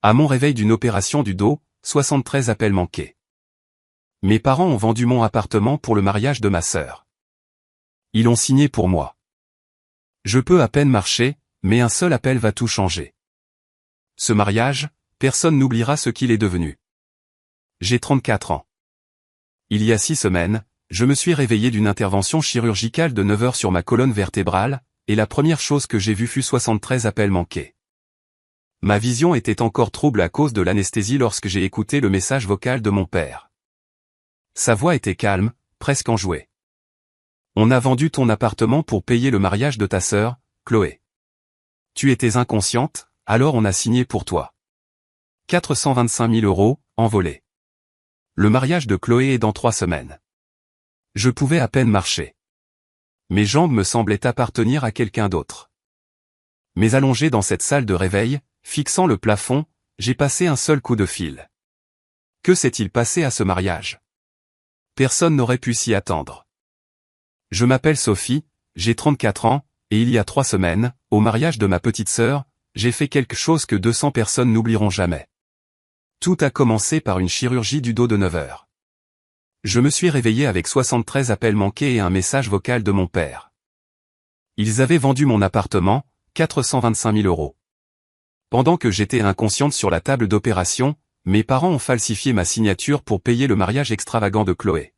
À mon réveil d'une opération du dos, 73 appels manqués. Mes parents ont vendu mon appartement pour le mariage de ma sœur. Ils ont signé pour moi. Je peux à peine marcher, mais un seul appel va tout changer. Ce mariage, personne n'oubliera ce qu'il est devenu. J'ai 34 ans. Il y a 6 semaines, je me suis réveillé d'une intervention chirurgicale de 9 heures sur ma colonne vertébrale, et la première chose que j'ai vue fut 73 appels manqués. Ma vision était encore trouble à cause de l'anesthésie lorsque j'ai écouté le message vocal de mon père. Sa voix était calme, presque enjouée. On a vendu ton appartement pour payer le mariage de ta sœur, Chloé. Tu étais inconsciente, alors on a signé pour toi. 425 000 € envolés. Le mariage de Chloé est dans 3 semaines. Je pouvais à peine marcher. Mes jambes me semblaient appartenir à quelqu'un d'autre. Mais allongé dans cette salle de réveil, fixant le plafond, j'ai passé un seul coup de fil. Que s'est-il passé à ce mariage? Personne n'aurait pu s'y attendre. Je m'appelle Sophie, j'ai 34 ans, et il y a 3 semaines, au mariage de ma petite sœur, j'ai fait quelque chose que 200 personnes n'oublieront jamais. Tout a commencé par une chirurgie du dos de 9 heures. Je me suis réveillé avec 73 appels manqués et un message vocal de mon père. Ils avaient vendu mon appartement, 425 000 €. Pendant que j'étais inconsciente sur la table d'opération, mes parents ont falsifié ma signature pour payer le mariage extravagant de Chloé.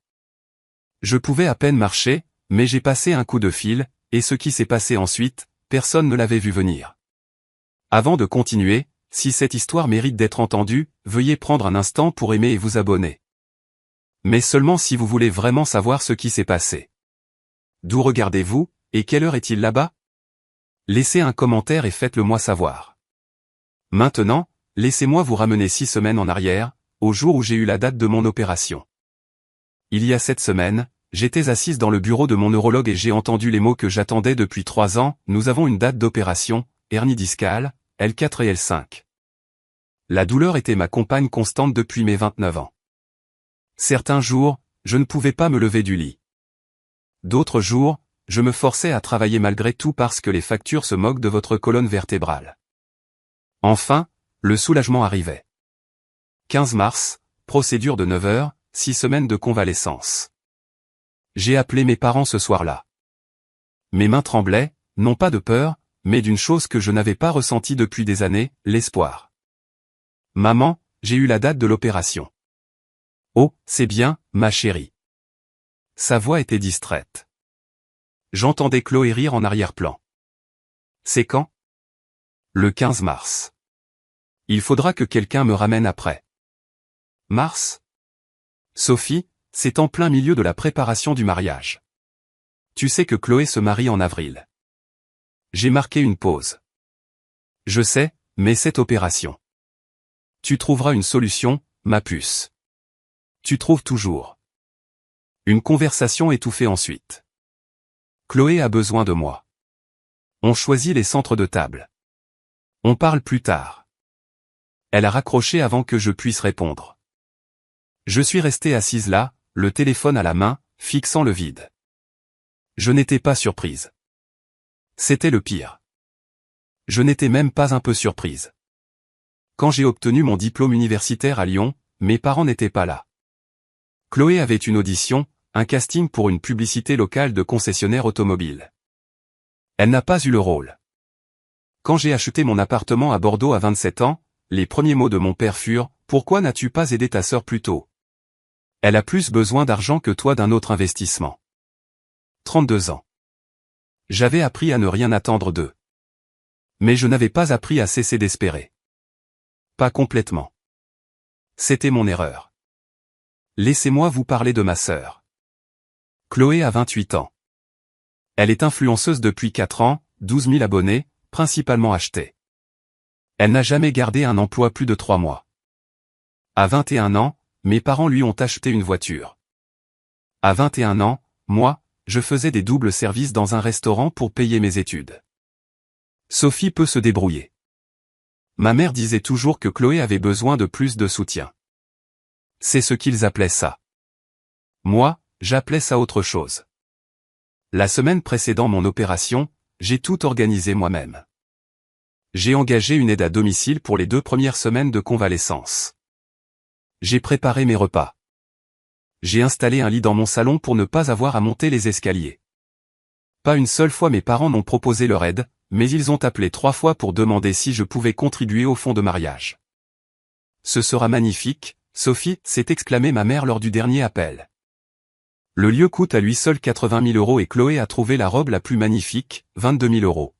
Je pouvais à peine marcher, mais j'ai passé un coup de fil, et ce qui s'est passé ensuite, personne ne l'avait vu venir. Avant de continuer, si cette histoire mérite d'être entendue, veuillez prendre un instant pour aimer et vous abonner. Mais seulement si vous voulez vraiment savoir ce qui s'est passé. D'où regardez-vous, et quelle heure est-il là-bas? Laissez un commentaire et faites-le moi savoir. Maintenant, laissez-moi vous ramener 6 semaines en arrière, au jour où j'ai eu la date de mon opération. Il y a 7 semaines, j'étais assise dans le bureau de mon neurologue et j'ai entendu les mots que j'attendais depuis 3 ans, nous avons une date d'opération, hernie discale, L4 et L5. La douleur était ma compagne constante depuis mes 29 ans. Certains jours, je ne pouvais pas me lever du lit. D'autres jours, je me forçais à travailler malgré tout parce que les factures se moquent de votre colonne vertébrale. Enfin, le soulagement arrivait. 15 mars, procédure de 9 heures, 6 semaines de convalescence. J'ai appelé mes parents ce soir-là. Mes mains tremblaient, non pas de peur, mais d'une chose que je n'avais pas ressentie depuis des années, l'espoir. Maman, j'ai eu la date de l'opération. Oh, c'est bien, ma chérie. Sa voix était distraite. J'entendais Chloé rire en arrière-plan. C'est quand? Le 15 mars. Il faudra que quelqu'un me ramène après. Mars? Sophie, c'est en plein milieu de la préparation du mariage. Tu sais que Chloé se marie en avril. J'ai marqué une pause. Je sais, mais cette opération. Tu trouveras une solution, ma puce. Tu trouves toujours. Une conversation étouffée ensuite. Chloé a besoin de moi. On choisit les centres de table. On parle plus tard. Elle a raccroché avant que je puisse répondre. Je suis restée assise là, le téléphone à la main, fixant le vide. Je n'étais pas surprise. C'était le pire. Je n'étais même pas un peu surprise. Quand j'ai obtenu mon diplôme universitaire à Lyon, mes parents n'étaient pas là. Chloé avait une audition, un casting pour une publicité locale de concessionnaire automobile. Elle n'a pas eu le rôle. Quand j'ai acheté mon appartement à Bordeaux à 27 ans, les premiers mots de mon père furent « Pourquoi n'as-tu pas aidé ta sœur plus tôt? Elle a plus besoin d'argent que toi d'un autre investissement. » 32 ans. J'avais appris à ne rien attendre d'eux. Mais je n'avais pas appris à cesser d'espérer. Pas complètement. C'était mon erreur. Laissez-moi vous parler de ma sœur. Chloé a 28 ans. Elle est influenceuse depuis 4 ans, 12 000 abonnés, principalement achetés. Elle n'a jamais gardé un emploi plus de 3 mois. À 21 ans, mes parents lui ont acheté une voiture. À 21 ans, moi, je faisais des doubles services dans un restaurant pour payer mes études. Sophie peut se débrouiller. Ma mère disait toujours que Chloé avait besoin de plus de soutien. C'est ce qu'ils appelaient ça. Moi, j'appelais ça autre chose. La semaine précédant mon opération, j'ai tout organisé moi-même. J'ai engagé une aide à domicile pour les 2 premières semaines de convalescence. J'ai préparé mes repas. J'ai installé un lit dans mon salon pour ne pas avoir à monter les escaliers. Pas une seule fois mes parents n'ont proposé leur aide, mais ils ont appelé 3 fois pour demander si je pouvais contribuer au fonds de mariage. Ce sera magnifique, Sophie, s'est exclamée ma mère lors du dernier appel. Le lieu coûte à lui seul 80 000 € et Chloé a trouvé la robe la plus magnifique, 22 000 €.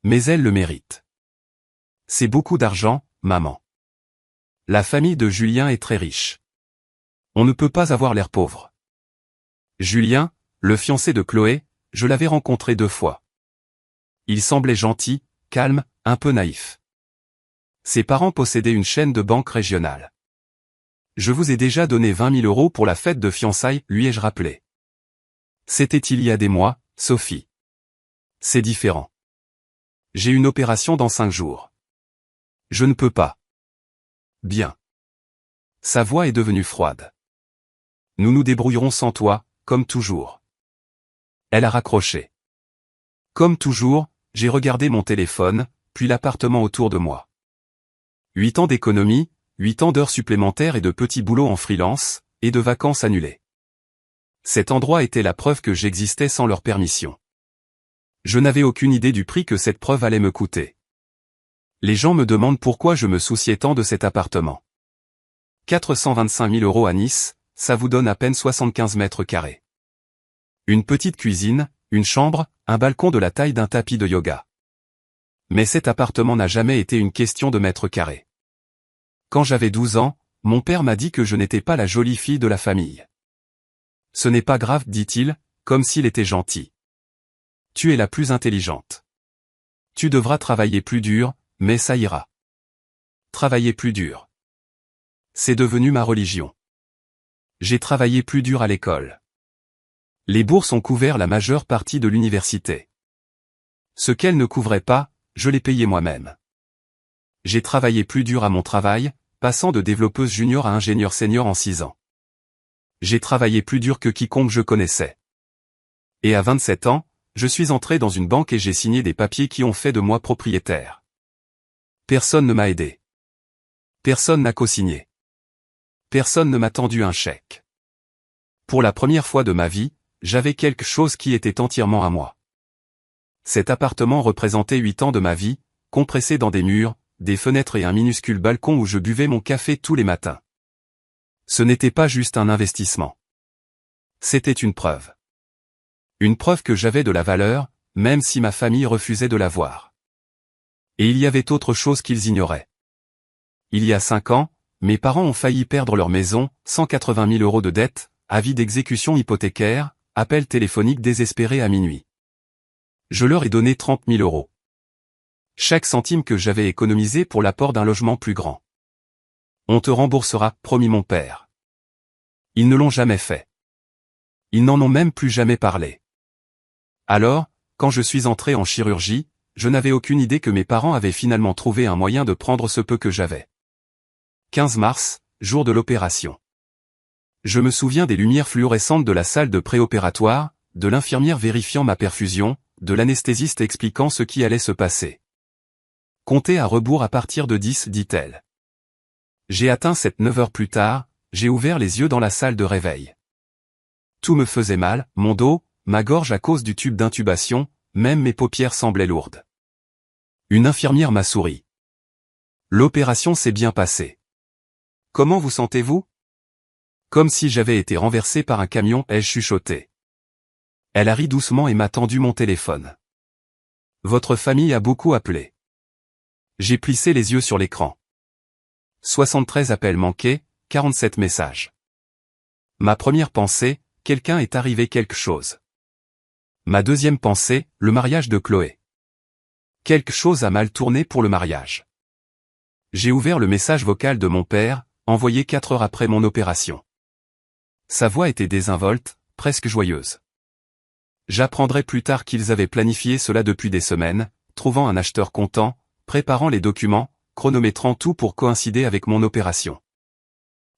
Mais elle le mérite. C'est beaucoup d'argent, maman. La famille de Julien est très riche. On ne peut pas avoir l'air pauvre. Julien, le fiancé de Chloé, je l'avais rencontré 2 fois. Il semblait gentil, calme, un peu naïf. Ses parents possédaient une chaîne de banque régionale. Je vous ai déjà donné 20 000 € pour la fête de fiançailles, lui ai-je rappelé. C'était il y a des mois, Sophie. C'est différent. J'ai une opération dans 5 jours. Je ne peux pas. Bien. Sa voix est devenue froide. Nous nous débrouillerons sans toi, comme toujours. Elle a raccroché. Comme toujours, j'ai regardé mon téléphone, puis l'appartement autour de moi. 8 ans d'économie, 8 ans d'heures supplémentaires et de petits boulots en freelance, et de vacances annulées. Cet endroit était la preuve que j'existais sans leur permission. Je n'avais aucune idée du prix que cette preuve allait me coûter. Les gens me demandent pourquoi je me souciais tant de cet appartement. 425 000 € à Nice, ça vous donne à peine 75 mètres carrés. Une petite cuisine, une chambre, un balcon de la taille d'un tapis de yoga. Mais cet appartement n'a jamais été une question de mètres carrés. Quand j'avais 12 ans, mon père m'a dit que je n'étais pas la jolie fille de la famille. Ce n'est pas grave, dit-il, comme s'il était gentil. Tu es la plus intelligente. Tu devras travailler plus dur, mais ça ira. Travailler plus dur. C'est devenu ma religion. J'ai travaillé plus dur à l'école. Les bourses ont couvert la majeure partie de l'université. Ce qu'elles ne couvraient pas, je l'ai payé moi-même. J'ai travaillé plus dur à mon travail, passant de développeuse junior à ingénieur senior en 6 ans. J'ai travaillé plus dur que quiconque je connaissais. Et à 27 ans, je suis entré dans une banque et j'ai signé des papiers qui ont fait de moi propriétaire. Personne ne m'a aidé. Personne n'a co-signé. Personne ne m'a tendu un chèque. Pour la première fois de ma vie, j'avais quelque chose qui était entièrement à moi. Cet appartement représentait 8 ans de ma vie, compressé dans des murs, des fenêtres et un minuscule balcon où je buvais mon café tous les matins. Ce n'était pas juste un investissement. C'était une preuve. Une preuve que j'avais de la valeur, même si ma famille refusait de la voir. Et il y avait autre chose qu'ils ignoraient. Il y a 5 ans, mes parents ont failli perdre leur maison, 180 000 € de dette, avis d'exécution hypothécaire, appel téléphonique désespéré à minuit. Je leur ai donné 30 000 €. Chaque centime que j'avais économisé pour l'apport d'un logement plus grand. On te remboursera, promis mon père. Ils ne l'ont jamais fait. Ils n'en ont même plus jamais parlé. Alors, quand je suis entré en chirurgie, je n'avais aucune idée que mes parents avaient finalement trouvé un moyen de prendre ce peu que j'avais. 15 mars, jour de l'opération. Je me souviens des lumières fluorescentes de la salle de préopératoire, de l'infirmière vérifiant ma perfusion, de l'anesthésiste expliquant ce qui allait se passer. Comptez à rebours à partir de 10, dit-elle. J'ai atteint cette 9 heures plus tard, j'ai ouvert les yeux dans la salle de réveil. Tout me faisait mal, mon dos, ma gorge à cause du tube d'intubation, même mes paupières semblaient lourdes. Une infirmière m'a souri. L'opération s'est bien passée. Comment vous sentez-vous? Comme si j'avais été renversé par un camion, ai-je chuchoté. Elle a ri doucement et m'a tendu mon téléphone. Votre famille a beaucoup appelé. J'ai plissé les yeux sur l'écran. 73 appels manqués, 47 messages. Ma première pensée, quelqu'un est arrivé quelque chose. Ma deuxième pensée, le mariage de Chloé. Quelque chose a mal tourné pour le mariage. J'ai ouvert le message vocal de mon père, envoyé 4 heures après mon opération. Sa voix était désinvolte, presque joyeuse. J'apprendrai plus tard qu'ils avaient planifié cela depuis des semaines, trouvant un acheteur content, préparant les documents, chronométrant tout pour coïncider avec mon opération.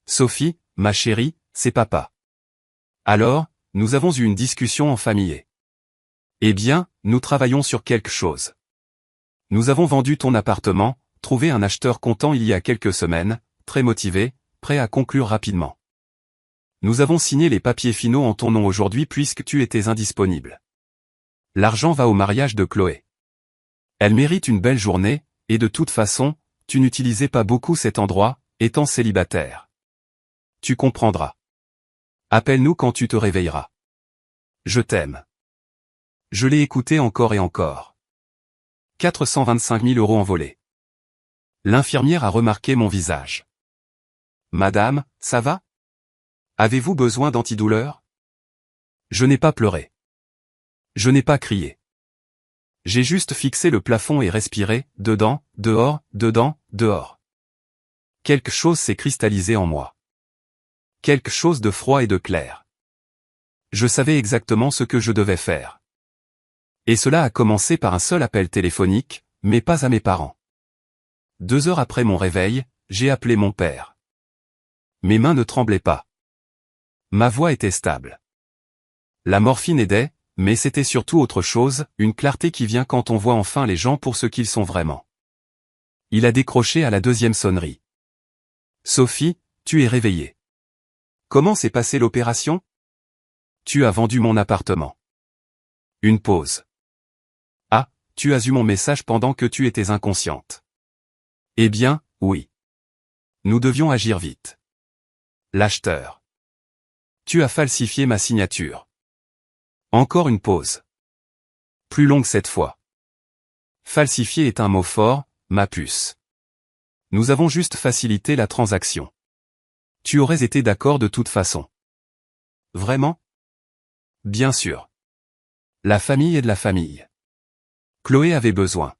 Sophie, ma chérie, c'est papa. Alors, nous avons eu une discussion en famille. Eh bien, nous travaillons sur quelque chose. Nous avons vendu ton appartement, trouvé un acheteur content il y a quelques semaines, très motivé, prêt à conclure rapidement. Nous avons signé les papiers finaux en ton nom aujourd'hui puisque tu étais indisponible. L'argent va au mariage de Chloé. Elle mérite une belle journée, et de toute façon, tu n'utilisais pas beaucoup cet endroit, étant célibataire. Tu comprendras. Appelle-nous quand tu te réveilleras. Je t'aime. Je l'ai écouté encore et encore. 425 000 € envolés. L'infirmière a remarqué mon visage. Madame, ça va? Avez-vous besoin d'antidouleur? Je n'ai pas pleuré. Je n'ai pas crié. J'ai juste fixé le plafond et respiré, dedans, dehors, dedans, dehors. Quelque chose s'est cristallisé en moi. Quelque chose de froid et de clair. Je savais exactement ce que je devais faire. Et cela a commencé par un seul appel téléphonique, mais pas à mes parents. 2 heures après mon réveil, j'ai appelé mon père. Mes mains ne tremblaient pas. Ma voix était stable. La morphine aidait, mais c'était surtout autre chose, une clarté qui vient quand on voit enfin les gens pour ce qu'ils sont vraiment. Il a décroché à la 2e sonnerie. Sophie, tu es réveillée. Comment s'est passée l'opération? Tu as vendu mon appartement. Une pause. Ah, tu as eu mon message pendant que tu étais inconsciente. Eh bien, oui. Nous devions agir vite. L'acheteur. Tu as falsifié ma signature. Encore une pause. Plus longue cette fois. Falsifier est un mot fort, ma puce. Nous avons juste facilité la transaction. Tu aurais été d'accord de toute façon. Vraiment? Bien sûr. La famille est de la famille. Chloé avait besoin.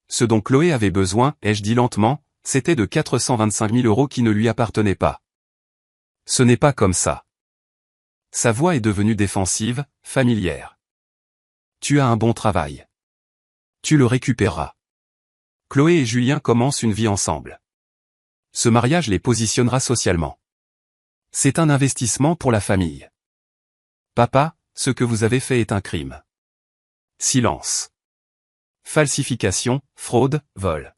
Ce dont Chloé avait besoin, ai-je dit lentement, c'était de 425 000 € qui ne lui appartenaient pas. Ce n'est pas comme ça. Sa voix est devenue défensive, familière. Tu as un bon travail. Tu le récupéreras. Chloé et Julien commencent une vie ensemble. Ce mariage les positionnera socialement. C'est un investissement pour la famille. Papa, ce que vous avez fait est un crime. Silence. Falsification, fraude, vol.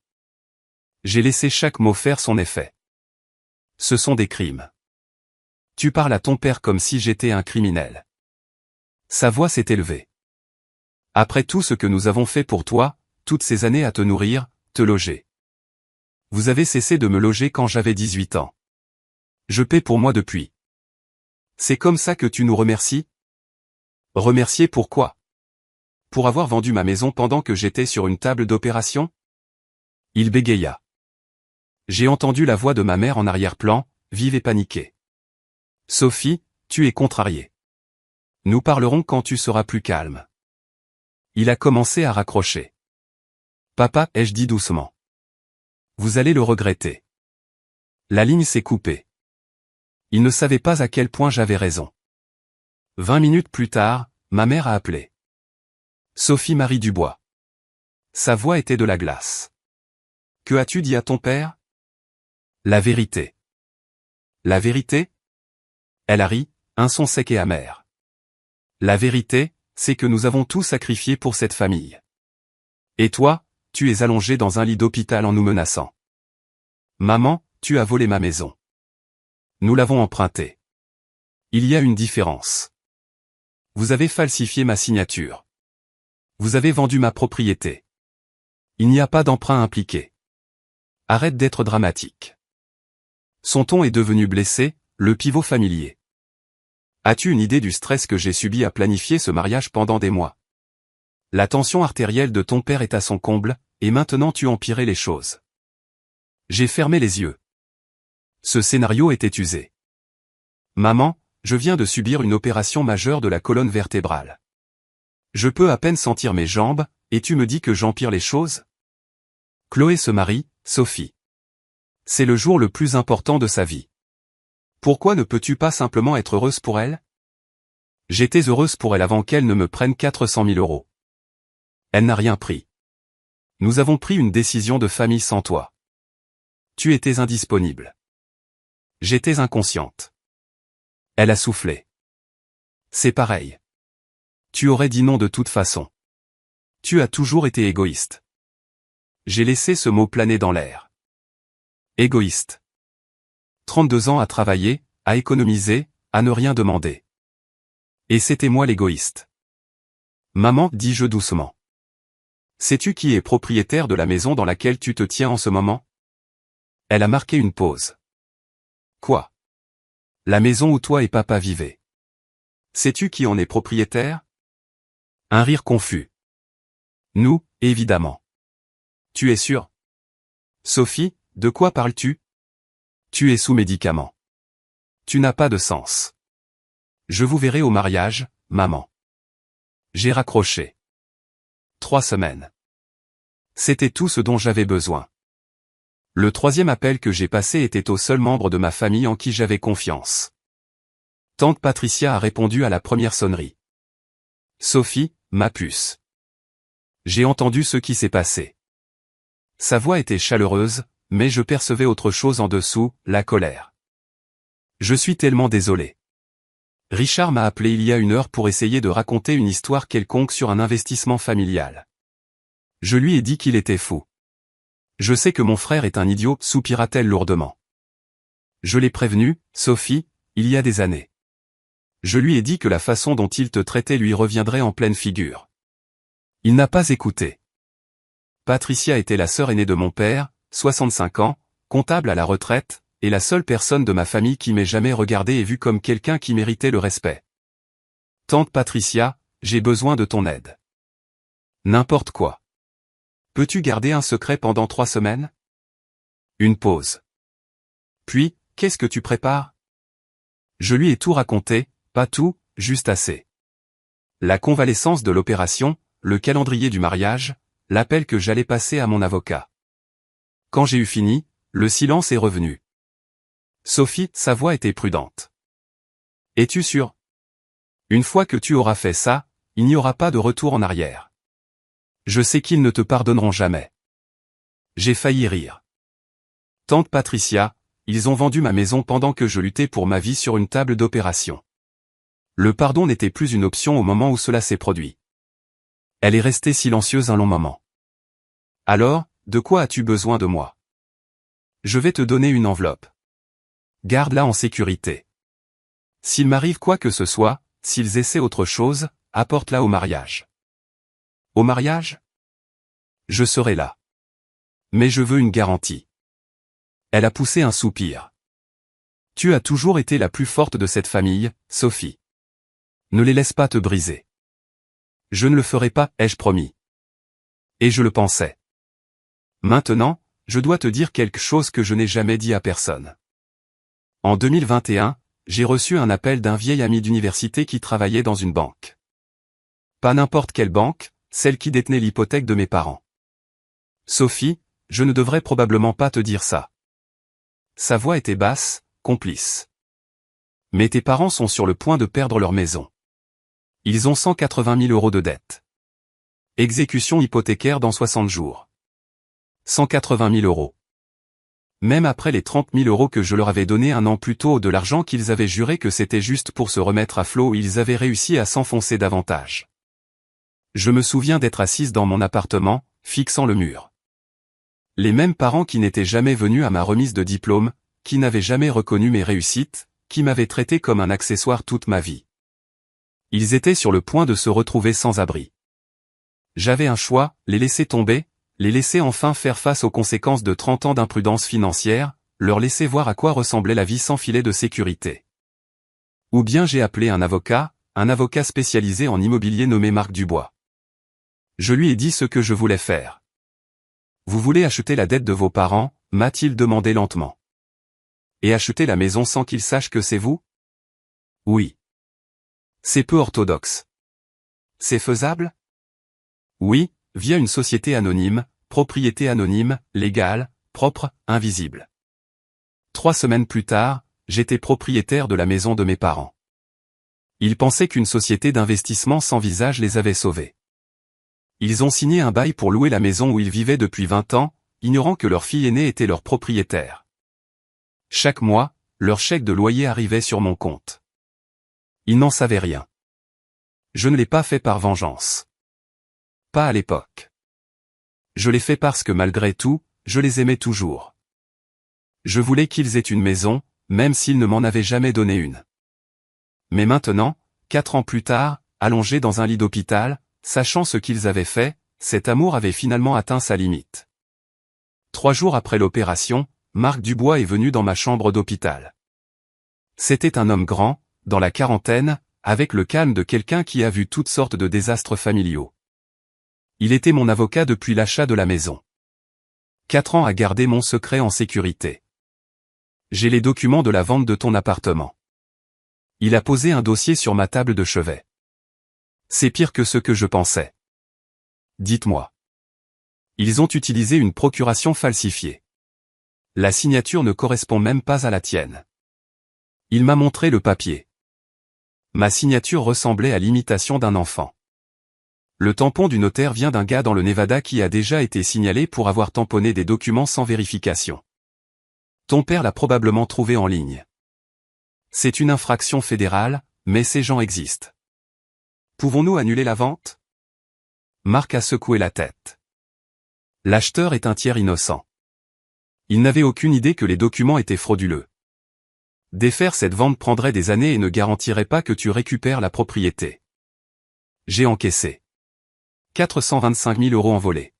J'ai laissé chaque mot faire son effet. Ce sont des crimes. Tu parles à ton père comme si j'étais un criminel. Sa voix s'est élevée. Après tout ce que nous avons fait pour toi, toutes ces années à te nourrir, te loger. Vous avez cessé de me loger quand j'avais 18 ans. Je paie pour moi depuis. C'est comme ça que tu nous remercies? Remercier pourquoi? Pour avoir vendu ma maison pendant que j'étais sur une table d'opération? Il bégaya. J'ai entendu la voix de ma mère en arrière-plan, vive et paniquée. Sophie, tu es contrariée. Nous parlerons quand tu seras plus calme. Il a commencé à raccrocher. Papa, ai-je dit doucement. Vous allez le regretter. La ligne s'est coupée. Il ne savait pas à quel point j'avais raison. 20 minutes plus tard, ma mère a appelé. Sophie Marie Dubois. Sa voix était de la glace. Que as-tu dit à ton père? La vérité. La vérité? Elle a ri, un son sec et amer. La vérité, c'est que nous avons tout sacrifié pour cette famille. Et toi, tu es allongé dans un lit d'hôpital en nous menaçant. Maman, tu as volé ma maison. Nous l'avons empruntée. Il y a une différence. Vous avez falsifié ma signature. Vous avez vendu ma propriété. Il n'y a pas d'emprunt impliqué. Arrête d'être dramatique. Son ton est devenu blessé, le pivot familier. As-tu une idée du stress que j'ai subi à planifier ce mariage pendant des mois? La tension artérielle de ton père est à son comble, et maintenant tu empirais les choses. J'ai fermé les yeux. Ce scénario était usé. Maman, je viens de subir une opération majeure de la colonne vertébrale. Je peux à peine sentir mes jambes, et tu me dis que j'empire les choses? Chloé se marie, Sophie. C'est le jour le plus important de sa vie. Pourquoi ne peux-tu pas simplement être heureuse pour elle? J'étais heureuse pour elle avant qu'elle ne me prenne 400 000 €. Elle n'a rien pris. Nous avons pris une décision de famille sans toi. Tu étais indisponible. J'étais inconsciente. Elle a soufflé. C'est pareil. Tu aurais dit non de toute façon. Tu as toujours été égoïste. J'ai laissé ce mot planer dans l'air. Égoïste. 32 ans à travailler, à économiser, à ne rien demander. Et c'était moi l'égoïste. Maman, dis-je doucement. Sais-tu qui est propriétaire de la maison dans laquelle tu te tiens en ce moment? Elle a marqué une pause. Quoi? La maison où toi et papa vivaient. Sais-tu qui en est propriétaire? Un rire confus. Nous, évidemment. Tu es sûr? Sophie, de quoi parles-tu? Tu es sous médicaments. Tu n'as pas de sens. Je vous verrai au mariage, maman. J'ai raccroché. 3 semaines. C'était tout ce dont j'avais besoin. Le 3e appel que j'ai passé était au seul membre de ma famille en qui j'avais confiance. Tante Patricia a répondu à la première sonnerie. Sophie, ma puce. J'ai entendu ce qui s'est passé. Sa voix était chaleureuse, mais je percevais autre chose en dessous, la colère. Je suis tellement désolé. Richard m'a appelé il y a 1 heure pour essayer de raconter une histoire quelconque sur un investissement familial. Je lui ai dit qu'il était fou. Je sais que mon frère est un idiot, soupira-t-elle lourdement. Je l'ai prévenu, Sophie, il y a des années. Je lui ai dit que la façon dont il te traitait lui reviendrait en pleine figure. Il n'a pas écouté. Patricia était la sœur aînée de mon père, 65 ans, comptable à la retraite, et la seule personne de ma famille qui m'ait jamais regardé et vu comme quelqu'un qui méritait le respect. Tante Patricia, j'ai besoin de ton aide. N'importe quoi. Peux-tu garder un secret pendant 3 semaines? Une pause. Puis, qu'est-ce que tu prépares? Je lui ai tout raconté, pas tout, juste assez. La convalescence de l'opération, le calendrier du mariage, l'appel que j'allais passer à mon avocat. Quand j'ai eu fini, le silence est revenu. Sophie, sa voix était prudente. Es-tu sûre? Une fois que tu auras fait ça, il n'y aura pas de retour en arrière. Je sais qu'ils ne te pardonneront jamais. J'ai failli rire. Tante Patricia, ils ont vendu ma maison pendant que je luttais pour ma vie sur une table d'opération. Le pardon n'était plus une option au moment où cela s'est produit. Elle est restée silencieuse un long moment. Alors, de quoi as-tu besoin de moi? Je vais te donner une enveloppe. Garde-la en sécurité. S'il m'arrive quoi que ce soit, s'ils essaient autre chose, apporte-la au mariage. Au mariage? Je serai là. Mais je veux une garantie. Elle a poussé un soupir. Tu as toujours été la plus forte de cette famille, Sophie. Ne les laisse pas te briser. Je ne le ferai pas, ai-je promis. Et je le pensais. Maintenant, je dois te dire quelque chose que je n'ai jamais dit à personne. En 2021, j'ai reçu un appel d'un vieil ami d'université qui travaillait dans une banque. Pas n'importe quelle banque, celle qui détenait l'hypothèque de mes parents. Sophie, je ne devrais probablement pas te dire ça. Sa voix était basse, complice. Mais tes parents sont sur le point de perdre leur maison. Ils ont 180 000 € de dette. Exécution hypothécaire dans 60 jours. 180 000 €. Même après les 30 000 € que je leur avais donnés 1 an plus tôt de l'argent qu'ils avaient juré que c'était juste pour se remettre à flot, ils avaient réussi à s'enfoncer davantage. Je me souviens d'être assise dans mon appartement, fixant le mur. Les mêmes parents qui n'étaient jamais venus à ma remise de diplôme, qui n'avaient jamais reconnu mes réussites, qui m'avaient traité comme un accessoire toute ma vie. Ils étaient sur le point de se retrouver sans abri. J'avais un choix, les laisser tomber, les laisser enfin faire face aux conséquences de 30 ans d'imprudence financière, leur laisser voir à quoi ressemblait la vie sans filet de sécurité. Ou bien j'ai appelé un avocat spécialisé en immobilier nommé Marc Dubois. Je lui ai dit ce que je voulais faire. Vous voulez acheter la dette de vos parents, m'a-t-il demandé lentement. Et acheter la maison sans qu'ils sachent que c'est vous? Oui. C'est peu orthodoxe. C'est faisable? Oui, via une société anonyme, propriété anonyme, légale, propre, invisible. 3 semaines plus tard, j'étais propriétaire de la maison de mes parents. Ils pensaient qu'une société d'investissement sans visage les avait sauvés. Ils ont signé un bail pour louer la maison où ils vivaient depuis 20 ans, ignorant que leur fille aînée était leur propriétaire. Chaque mois, leur chèque de loyer arrivait sur mon compte. Ils n'en savaient rien. Je ne l'ai pas fait par vengeance. Pas à l'époque. Je l'ai fait parce que malgré tout, je les aimais toujours. Je voulais qu'ils aient une maison, même s'ils ne m'en avaient jamais donné une. Mais maintenant, 4 ans plus tard, allongés dans un lit d'hôpital, sachant ce qu'ils avaient fait, cet amour avait finalement atteint sa limite. 3 jours après l'opération, Marc Dubois est venu dans ma chambre d'hôpital. C'était un homme grand, dans la quarantaine, avec le calme de quelqu'un qui a vu toutes sortes de désastres familiaux. Il était mon avocat depuis l'achat de la maison. 4 ans à garder mon secret en sécurité. J'ai les documents de la vente de ton appartement. Il a posé un dossier sur ma table de chevet. C'est pire que ce que je pensais. Dites-moi. Ils ont utilisé une procuration falsifiée. La signature ne correspond même pas à la tienne. Il m'a montré le papier. Ma signature ressemblait à l'imitation d'un enfant. Le tampon du notaire vient d'un gars dans le Nevada qui a déjà été signalé pour avoir tamponné des documents sans vérification. Ton père l'a probablement trouvé en ligne. C'est une infraction fédérale, mais ces gens existent. Pouvons-nous annuler la vente? Marc a secoué la tête. L'acheteur est un tiers innocent. Il n'avait aucune idée que les documents étaient frauduleux. Défaire cette vente prendrait des années et ne garantirait pas que tu récupères la propriété. J'ai encaissé 425 000 € en volée.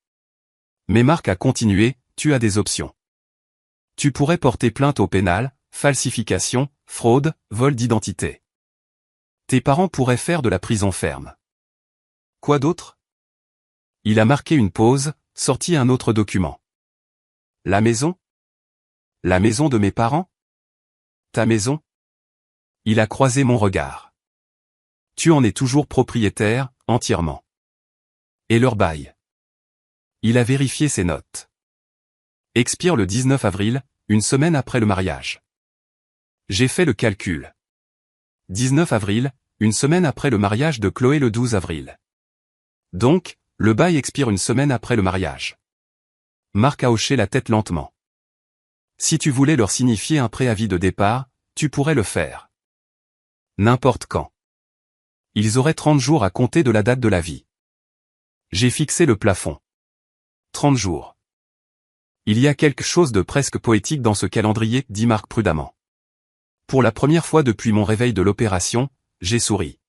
Mais Marc a continué, tu as des options. Tu pourrais porter plainte au pénal, falsification, fraude, vol d'identité. Tes parents pourraient faire de la prison ferme. Quoi d'autre? Il a marqué une pause, sorti un autre document. La maison? La maison de mes parents? Ta maison? Il a croisé mon regard. Tu en es toujours propriétaire, entièrement. Et leur bail? Il a vérifié ses notes. Expire le 19 avril, une semaine après le mariage. J'ai fait le calcul. 19 avril, une semaine après le mariage de Chloé le 12 avril. Donc, le bail expire une semaine après le mariage. Marc a hoché la tête lentement. Si tu voulais leur signifier un préavis de départ, tu pourrais le faire. N'importe quand. Ils auraient 30 jours à compter de la date de la vie. J'ai fixé le plafond. 30 jours. Il y a quelque chose de presque poétique dans ce calendrier, dit Marc prudemment. Pour la première fois depuis mon réveil de l'opération, j'ai souri.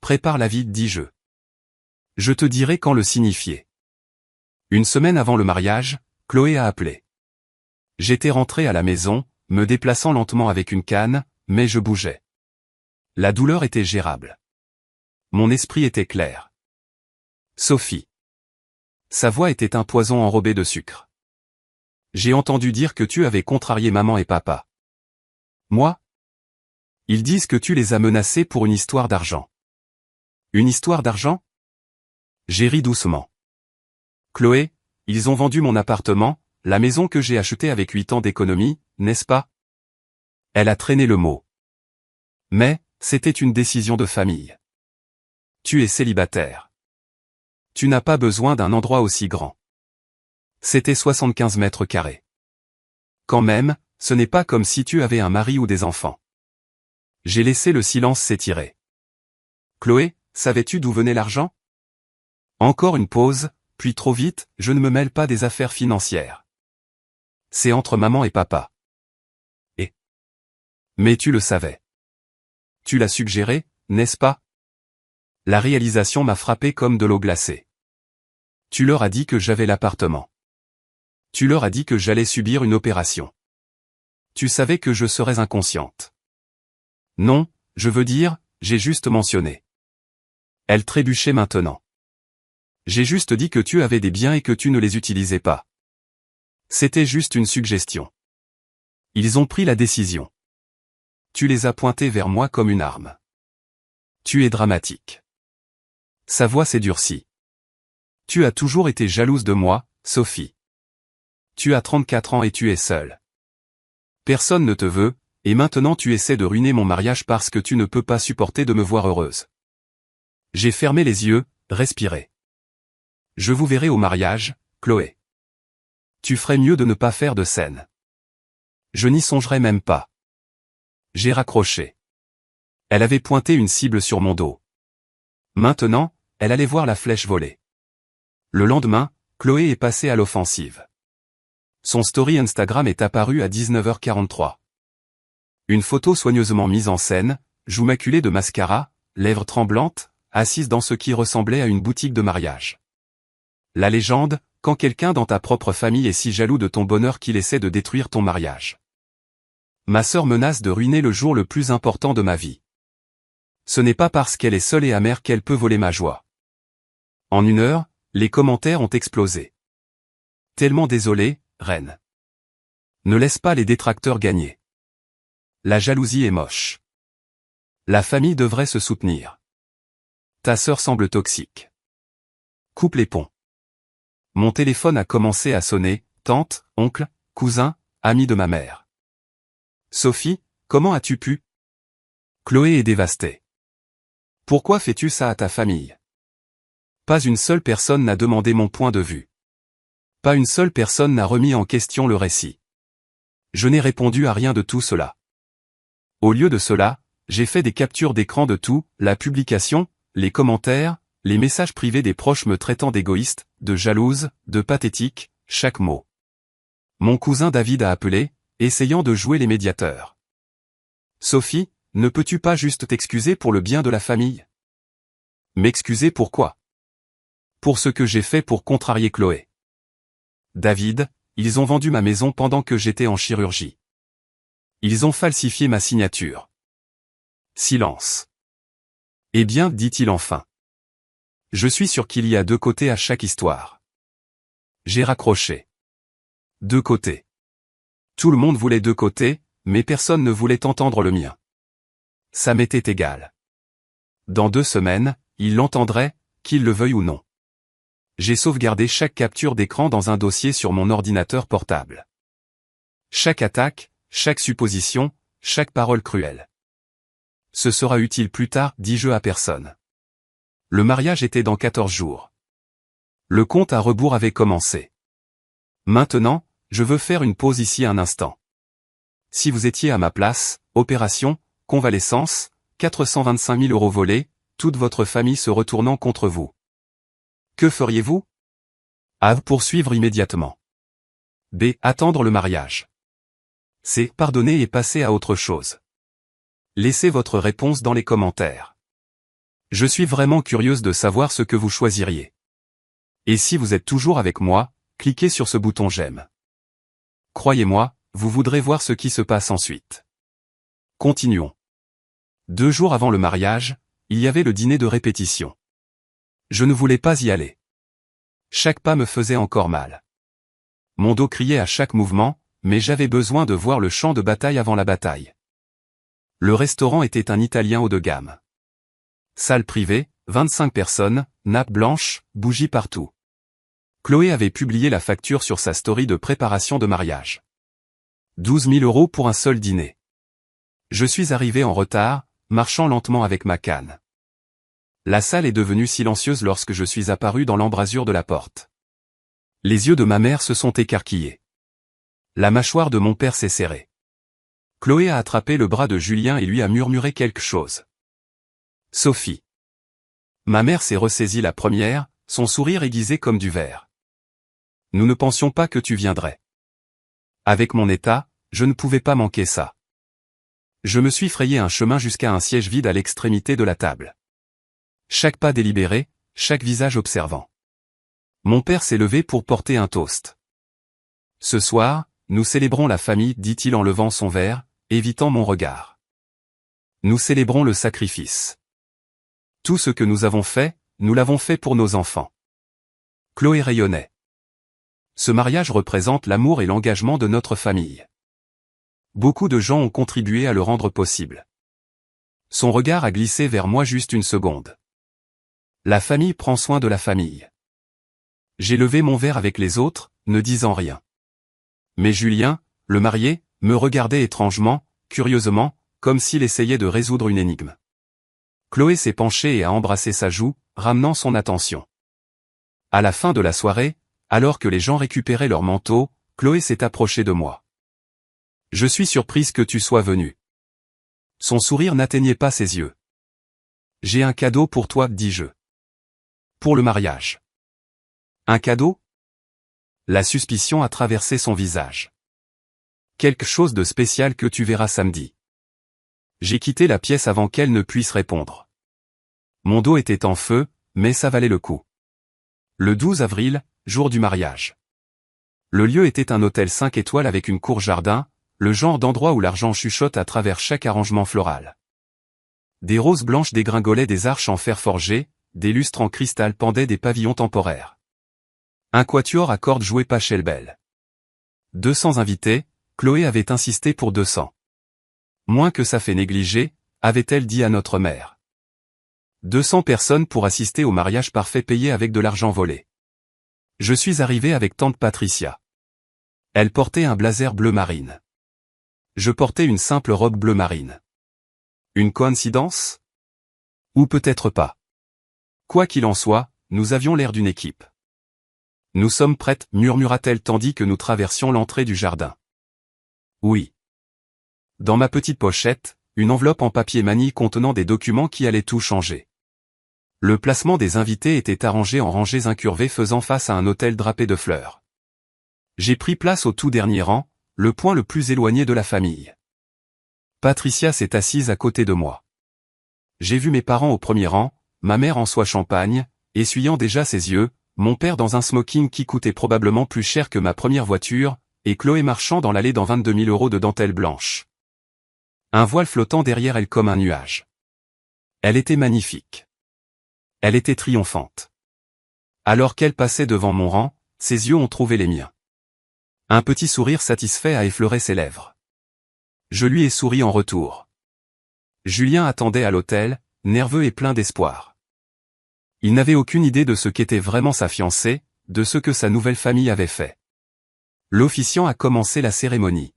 Prépare la vie, dis-je. Je te dirai quand le signifier. Une semaine avant le mariage, Chloé a appelé. J'étais rentré à la maison, me déplaçant lentement avec une canne, mais je bougeais. La douleur était gérable. Mon esprit était clair. Sophie. Sa voix était un poison enrobé de sucre. J'ai entendu dire que tu avais contrarié maman et papa. Moi? Ils disent que tu les as menacés pour une histoire d'argent. Une histoire d'argent? J'ai ri doucement. Chloé, ils ont vendu mon appartement, la maison que j'ai achetée avec 8 ans d'économie, n'est-ce pas? Elle a traîné le mot. Mais, c'était une décision de famille. Tu es célibataire. Tu n'as pas besoin d'un endroit aussi grand. C'était 75 mètres carrés. Quand même, ce n'est pas comme si tu avais un mari ou des enfants. J'ai laissé le silence s'étirer. Chloé, savais-tu d'où venait l'argent? Encore une pause, puis trop vite, je ne me mêle pas des affaires financières. C'est entre maman et papa. Et? Mais tu le savais. Tu l'as suggéré, n'est-ce pas? La réalisation m'a frappé comme de l'eau glacée. Tu leur as dit que j'avais l'appartement. Tu leur as dit que j'allais subir une opération. Tu savais que je serais inconsciente. Non, je veux dire, j'ai juste mentionné. Elle trébuchait maintenant. J'ai juste dit que tu avais des biens et que tu ne les utilisais pas. C'était juste une suggestion. Ils ont pris la décision. Tu les as pointés vers moi comme une arme. Tu es dramatique. Sa voix s'est durcie. Tu as toujours été jalouse de moi, Sophie. Tu as 34 ans et tu es seule. Personne ne te veut, et maintenant tu essaies de ruiner mon mariage parce que tu ne peux pas supporter de me voir heureuse. J'ai fermé les yeux, respiré. Je vous verrai au mariage, Chloé. Tu ferais mieux de ne pas faire de scène. Je n'y songerai même pas. J'ai raccroché. Elle avait pointé une cible sur mon dos. Maintenant, elle allait voir la flèche voler. Le lendemain, Chloé est passée à l'offensive. Son story Instagram est apparu à 19h43. Une photo soigneusement mise en scène, joue maculée de mascara, lèvres tremblantes, assise dans ce qui ressemblait à une boutique de mariage. La légende, quand quelqu'un dans ta propre famille est si jaloux de ton bonheur qu'il essaie de détruire ton mariage. Ma sœur menace de ruiner le jour le plus important de ma vie. Ce n'est pas parce qu'elle est seule et amère qu'elle peut voler ma joie. En 1 heure, les commentaires ont explosé. Tellement désolé, reine. Ne laisse pas les détracteurs gagner. La jalousie est moche. La famille devrait se soutenir. Ta sœur semble toxique. Coupe les ponts. Mon téléphone a commencé à sonner, tante, oncle, cousin, ami de ma mère. Sophie, comment as-tu pu? Chloé est dévastée. Pourquoi fais-tu ça à ta famille? Pas une seule personne n'a demandé mon point de vue. Pas une seule personne n'a remis en question le récit. Je n'ai répondu à rien de tout cela. Au lieu de cela, j'ai fait des captures d'écran de tout, la publication, les commentaires, les messages privés des proches me traitant d'égoïste, de jalouse, de pathétique, chaque mot. Mon cousin David a appelé, essayant de jouer les médiateurs. Sophie, ne peux-tu pas juste t'excuser pour le bien de la famille? M'excuser pourquoi? Pour ce que j'ai fait pour contrarier Chloé. David, ils ont vendu ma maison pendant que j'étais en chirurgie. Ils ont falsifié ma signature. Silence. Eh bien, dit-il enfin. Je suis sûr qu'il y a 2 côtés à chaque histoire. J'ai raccroché. 2 côtés. Tout le monde voulait 2 côtés, mais personne ne voulait entendre le mien. Ça m'était égal. Dans 2 semaines, il l'entendrait, qu'il le veuille ou non. J'ai sauvegardé chaque capture d'écran dans un dossier sur mon ordinateur portable. Chaque attaque, chaque supposition, chaque parole cruelle. Ce sera utile plus tard, dis-je à personne. Le mariage était dans 14 jours. Le compte à rebours avait commencé. Maintenant, je veux faire une pause ici un instant. Si vous étiez à ma place, opération, convalescence, 425 000 € volés, toute votre famille se retournant contre vous. Que feriez-vous? A. Poursuivre immédiatement. B. Attendre le mariage. C. Pardonner et passer à autre chose. Laissez votre réponse dans les commentaires. Je suis vraiment curieuse de savoir ce que vous choisiriez. Et si vous êtes toujours avec moi, cliquez sur ce bouton j'aime. Croyez-moi, vous voudrez voir ce qui se passe ensuite. Continuons. 2 jours avant le mariage, il y avait le dîner de répétition. Je ne voulais pas y aller. Chaque pas me faisait encore mal. Mon dos criait à chaque mouvement, mais j'avais besoin de voir le champ de bataille avant la bataille. Le restaurant était un italien haut de gamme. Salle privée, 25 personnes, nappe blanche, bougies partout. Chloé avait publié la facture sur sa story de préparation de mariage. 12 000 € pour un seul dîner. Je suis arrivé en retard, marchant lentement avec ma canne. La salle est devenue silencieuse lorsque je suis apparu dans l'embrasure de la porte. Les yeux de ma mère se sont écarquillés. La mâchoire de mon père s'est serrée. Chloé a attrapé le bras de Julien et lui a murmuré quelque chose. Sophie. Ma mère s'est ressaisie la première, son sourire aiguisé comme du verre. Nous ne pensions pas que tu viendrais. Avec mon état, je ne pouvais pas manquer ça. Je me suis frayé un chemin jusqu'à un siège vide à l'extrémité de la table. Chaque pas délibéré, chaque visage observant. Mon père s'est levé pour porter un toast. Ce soir, nous célébrons la famille, dit-il en levant son verre, évitant mon regard. Nous célébrons le sacrifice. Tout ce que nous avons fait, nous l'avons fait pour nos enfants. Chloé rayonnait. Ce mariage représente l'amour et l'engagement de notre famille. Beaucoup de gens ont contribué à le rendre possible. Son regard a glissé vers moi juste une seconde. La famille prend soin de la famille. J'ai levé mon verre avec les autres, ne disant rien. Mais Julien, le marié, me regardait étrangement, curieusement, comme s'il essayait de résoudre une énigme. Chloé s'est penchée et a embrassé sa joue, ramenant son attention. À la fin de la soirée, alors que les gens récupéraient leurs manteaux, Chloé s'est approchée de moi. Je suis surprise que tu sois venu. Son sourire n'atteignait pas ses yeux. J'ai un cadeau pour toi, dis-je. Pour le mariage. Un cadeau? La suspicion a traversé son visage. Quelque chose de spécial que tu verras samedi. J'ai quitté la pièce avant qu'elle ne puisse répondre. Mon dos était en feu, mais ça valait le coup. Le 12 avril, jour du mariage. Le lieu était un hôtel 5 étoiles avec une cour-jardin, le genre d'endroit où l'argent chuchote à travers chaque arrangement floral. Des roses blanches dégringolaient des arches en fer forgé, des lustres en cristal pendaient des pavillons temporaires. Un quatuor à cordes jouait Pachelbel. 200 invités, Chloé avait insisté pour 200. Moins que ça fait négliger, avait-elle dit à notre mère. 200 personnes pour assister au mariage parfait payé avec de l'argent volé. Je suis arrivé avec tante Patricia. Elle portait un blazer bleu marine. Je portais une simple robe bleu marine. Une coïncidence? Ou peut-être pas. Quoi qu'il en soit, nous avions l'air d'une équipe. Nous sommes prêtes, murmura-t-elle tandis que nous traversions l'entrée du jardin. Oui. Dans ma petite pochette, une enveloppe en papier manie contenant des documents qui allaient tout changer. Le placement des invités était arrangé en rangées incurvées faisant face à un autel drapé de fleurs. J'ai pris place au tout dernier rang, le point le plus éloigné de la famille. Patricia s'est assise à côté de moi. J'ai vu mes parents au premier rang, ma mère en soie champagne, essuyant déjà ses yeux, mon père dans un smoking qui coûtait probablement plus cher que ma première voiture, et Chloé marchant dans l'allée dans 22 000 € de dentelle blanche. Un voile flottant derrière elle comme un nuage. Elle était magnifique. Elle était triomphante. Alors qu'elle passait devant mon rang, ses yeux ont trouvé les miens. Un petit sourire satisfait a effleuré ses lèvres. Je lui ai souri en retour. Julien attendait à l'hôtel, nerveux et plein d'espoir. Il n'avait aucune idée de ce qu'était vraiment sa fiancée, de ce que sa nouvelle famille avait fait. L'officiant a commencé la cérémonie.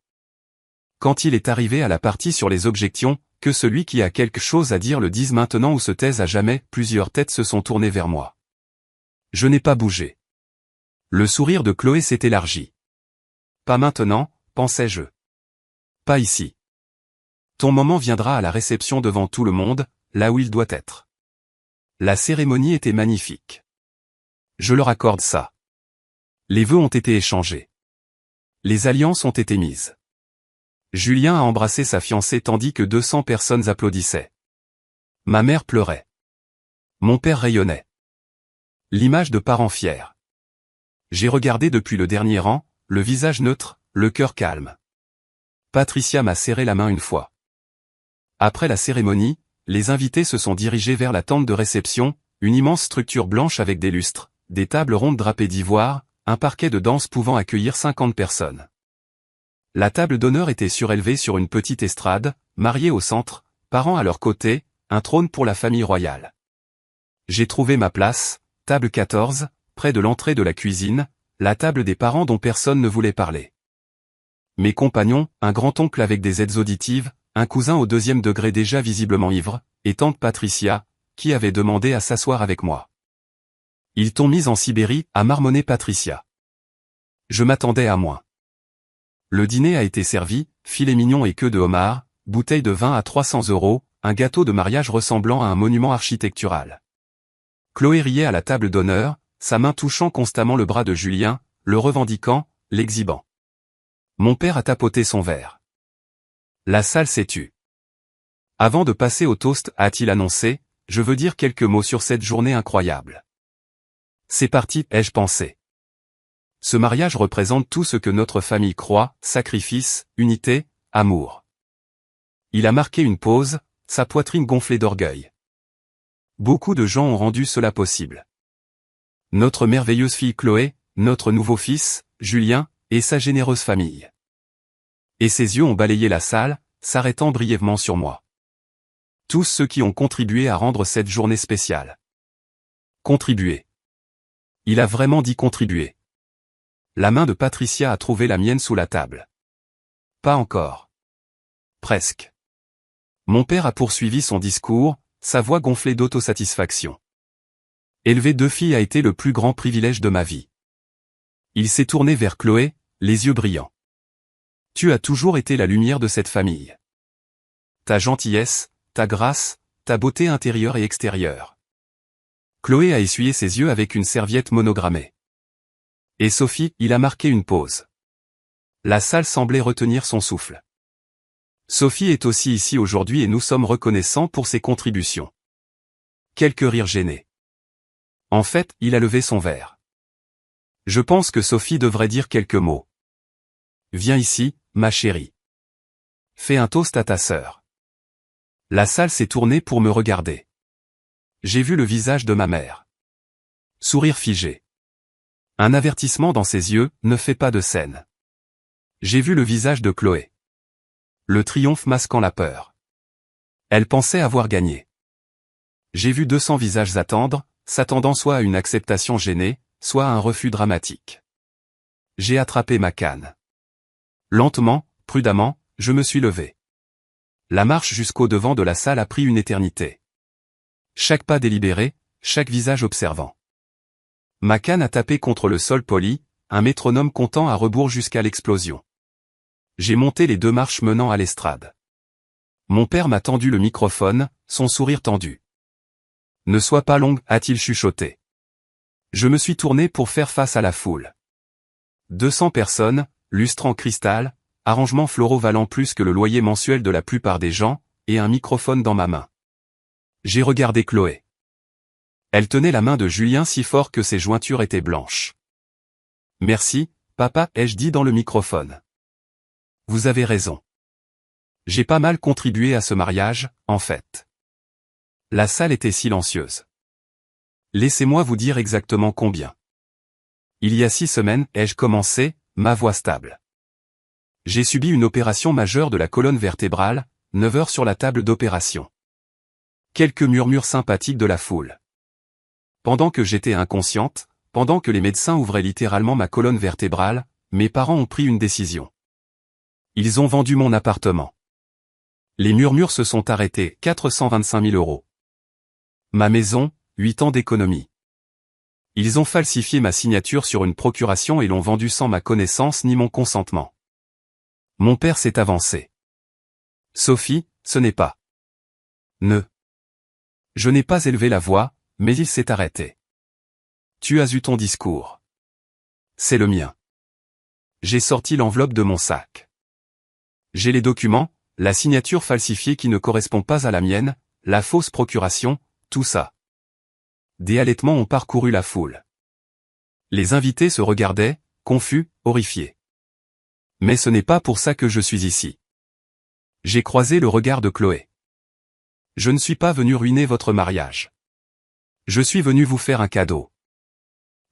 Quand il est arrivé à la partie sur les objections, que celui qui a quelque chose à dire le dise maintenant ou se taise à jamais, plusieurs têtes se sont tournées vers moi. Je n'ai pas bougé. Le sourire de Chloé s'est élargi. Pas maintenant, pensais-je. Pas ici. Ton moment viendra à la réception devant tout le monde, là où il doit être. La cérémonie était magnifique. Je leur accorde ça. Les vœux ont été échangés. Les alliances ont été mises. Julien a embrassé sa fiancée tandis que 200 personnes applaudissaient. Ma mère pleurait. Mon père rayonnait. L'image de parents fiers. J'ai regardé depuis le dernier rang, le visage neutre, le cœur calme. Patricia m'a serré la main une fois. Après la cérémonie, les invités se sont dirigés vers la tente de réception, une immense structure blanche avec des lustres, des tables rondes drapées d'ivoire, un parquet de danse pouvant accueillir 50 personnes. La table d'honneur était surélevée sur une petite estrade, mariés au centre, parents à leur côté, un trône pour la famille royale. J'ai trouvé ma place, table 14, près de l'entrée de la cuisine, la table des parents dont personne ne voulait parler. Mes compagnons, un grand-oncle avec des aides auditives, un cousin au 2e degré déjà visiblement ivre, et tante Patricia, qui avait demandé à s'asseoir avec moi. Ils t'ont mise en Sibérie, a marmonné Patricia. Je m'attendais à moins. Le dîner a été servi, filet mignon et queue de homard, bouteille de vin à 300 €, un gâteau de mariage ressemblant à un monument architectural. Chloé riait à la table d'honneur, sa main touchant constamment le bras de Julien, le revendiquant, l'exhibant. Mon père a tapoté son verre. La salle s'est tue. Avant de passer au toast, a-t-il annoncé, je veux dire quelques mots sur cette journée incroyable. C'est parti, ai-je pensé. Ce mariage représente tout ce que notre famille croit, sacrifice, unité, amour. Il a marqué une pause, sa poitrine gonflée d'orgueil. Beaucoup de gens ont rendu cela possible. Notre merveilleuse fille Chloé, notre nouveau fils, Julien, et sa généreuse famille. Et ses yeux ont balayé la salle, s'arrêtant brièvement sur moi. Tous ceux qui ont contribué à rendre cette journée spéciale. Contribuer. Il a vraiment dit contribuer. La main de Patricia a trouvé la mienne sous la table. Pas encore. Presque. Mon père a poursuivi son discours, sa voix gonflée d'autosatisfaction. Élever 2 filles a été le plus grand privilège de ma vie. Il s'est tourné vers Chloé, les yeux brillants. Tu as toujours été la lumière de cette famille. Ta gentillesse, ta grâce, ta beauté intérieure et extérieure. Chloé a essuyé ses yeux avec une serviette monogrammée. Et Sophie, il a marqué une pause. La salle semblait retenir son souffle. Sophie est aussi ici aujourd'hui et nous sommes reconnaissants pour ses contributions. Quelques rires gênés. En fait, il a levé son verre. Je pense que Sophie devrait dire quelques mots. Viens ici, ma chérie. Fais un toast à ta sœur. La salle s'est tournée pour me regarder. J'ai vu le visage de ma mère. Sourire figé. Un avertissement dans ses yeux, ne fais pas de scène. J'ai vu le visage de Chloé. Le triomphe masquant la peur. Elle pensait avoir gagné. J'ai vu 200 visages attendre, s'attendant soit à une acceptation gênée, soit à un refus dramatique. J'ai attrapé ma canne. Lentement, prudemment, je me suis levé. La marche jusqu'au devant de la salle a pris une éternité. Chaque pas délibéré, chaque visage observant. Ma canne a tapé contre le sol poli, un métronome comptant à rebours jusqu'à l'explosion. J'ai monté les 2 marches menant à l'estrade. Mon père m'a tendu le microphone, son sourire tendu. Ne sois pas longue, a-t-il chuchoté. Je me suis tourné pour faire face à la foule. 200 personnes, lustre en cristal, arrangements floraux valant plus que le loyer mensuel de la plupart des gens, et un microphone dans ma main. J'ai regardé Chloé. Elle tenait la main de Julien si fort que ses jointures étaient blanches. Merci, papa, ai-je dit dans le microphone. Vous avez raison. J'ai pas mal contribué à ce mariage, en fait. La salle était silencieuse. Laissez-moi vous dire exactement combien. Il y a 6 semaines, ai-je commencé, ma voix stable. J'ai subi une opération majeure de la colonne vertébrale, 9 heures sur la table d'opération. Quelques murmures sympathiques de la foule. Pendant que j'étais inconsciente, pendant que les médecins ouvraient littéralement ma colonne vertébrale, mes parents ont pris une décision. Ils ont vendu mon appartement. Les murmures se sont arrêtés, 425 000 €. Ma maison, 8 ans d'économie. Ils ont falsifié ma signature sur une procuration et l'ont vendue sans ma connaissance ni mon consentement. Mon père s'est avancé. Sophie, ce n'est pas. Ne. Je n'ai pas élevé la voix, mais il s'est arrêté. Tu as eu ton discours. C'est le mien. J'ai sorti l'enveloppe de mon sac. J'ai les documents, la signature falsifiée qui ne correspond pas à la mienne, la fausse procuration, tout ça. Des halètements ont parcouru la foule. Les invités se regardaient, confus, horrifiés. Mais ce n'est pas pour ça que je suis ici. J'ai croisé le regard de Chloé. Je ne suis pas venu ruiner votre mariage. Je suis venu vous faire un cadeau.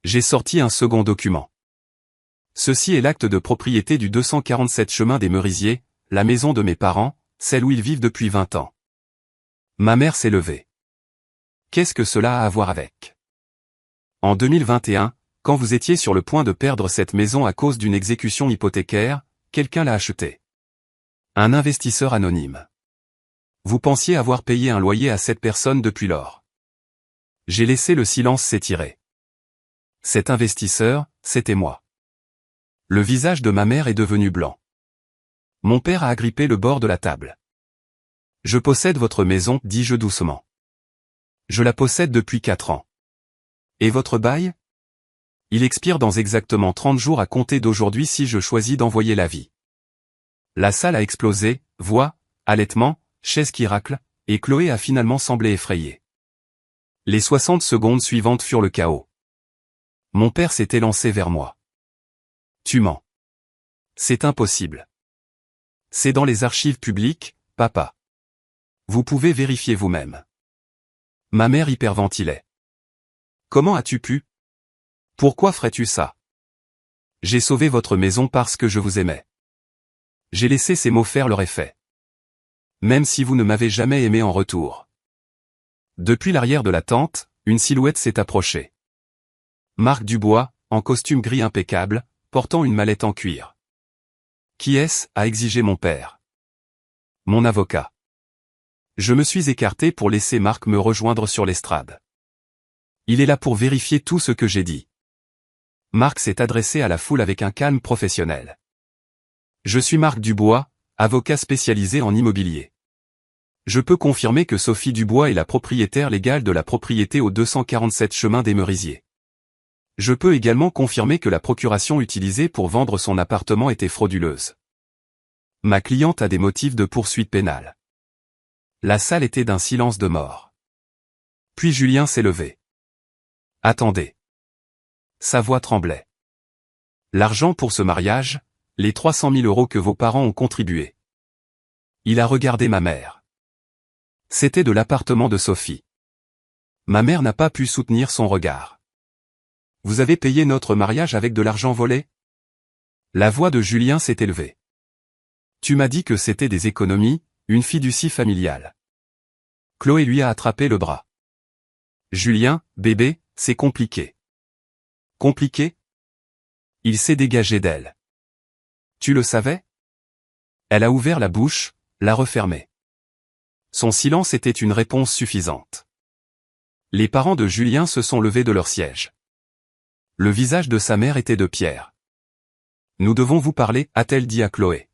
J'ai sorti un second document. Ceci est l'acte de propriété du 247 chemin des Merisiers, la maison de mes parents, celle où ils vivent depuis 20 ans. Ma mère s'est levée. Qu'est-ce que cela a à voir avec? En 2021, quand vous étiez sur le point de perdre cette maison à cause d'une exécution hypothécaire, quelqu'un l'a achetée. Un investisseur anonyme. Vous pensiez avoir payé un loyer à cette personne depuis lors. J'ai laissé le silence s'étirer. Cet investisseur, c'était moi. Le visage de ma mère est devenu blanc. Mon père a agrippé le bord de la table. Je possède votre maison, dis-je doucement. Je la possède depuis 4 ans. Et votre bail? Il expire dans exactement 30 jours à compter d'aujourd'hui si je choisis d'envoyer l'avis. La salle a explosé, voix, halètement, chaise qui racle, et Chloé a finalement semblé effrayée. Les 60 secondes suivantes furent le chaos. Mon père s'est élancé vers moi. Tu mens. C'est impossible. C'est dans les archives publiques, papa. Vous pouvez vérifier vous-même. Ma mère hyperventilait. Comment as-tu pu? Pourquoi ferais-tu ça? J'ai sauvé votre maison parce que je vous aimais. J'ai laissé ces mots faire leur effet. Même si vous ne m'avez jamais aimé en retour. Depuis l'arrière de la tente, une silhouette s'est approchée. Marc Dubois, en costume gris impeccable, portant une mallette en cuir. Qui est-ce? A exigé mon père. Mon avocat. Je me suis écarté pour laisser Marc me rejoindre sur l'estrade. Il est là pour vérifier tout ce que j'ai dit. Marc s'est adressé à la foule avec un calme professionnel. Je suis Marc Dubois, avocat spécialisé en immobilier. Je peux confirmer que Sophie Dubois est la propriétaire légale de la propriété au 247 chemin des Merisiers. Je peux également confirmer que la procuration utilisée pour vendre son appartement était frauduleuse. Ma cliente a des motifs de poursuite pénale. La salle était d'un silence de mort. Puis Julien s'est levé. Attendez. Sa voix tremblait. L'argent pour ce mariage, les 300 000 € que vos parents ont contribué. Il a regardé ma mère. C'était de l'appartement de Sophie. Ma mère n'a pas pu soutenir son regard. Vous avez payé notre mariage avec de l'argent volé? La voix de Julien s'est élevée. Tu m'as dit que c'était des économies, une fiducie familiale. Chloé lui a attrapé le bras. Julien, bébé, c'est compliqué. Compliqué? Il s'est dégagé d'elle. Tu le savais? Elle a ouvert la bouche, l'a refermée. Son silence était une réponse suffisante. Les parents de Julien se sont levés de leur siège. Le visage de sa mère était de pierre. Nous devons vous parler, a-t-elle dit à Chloé.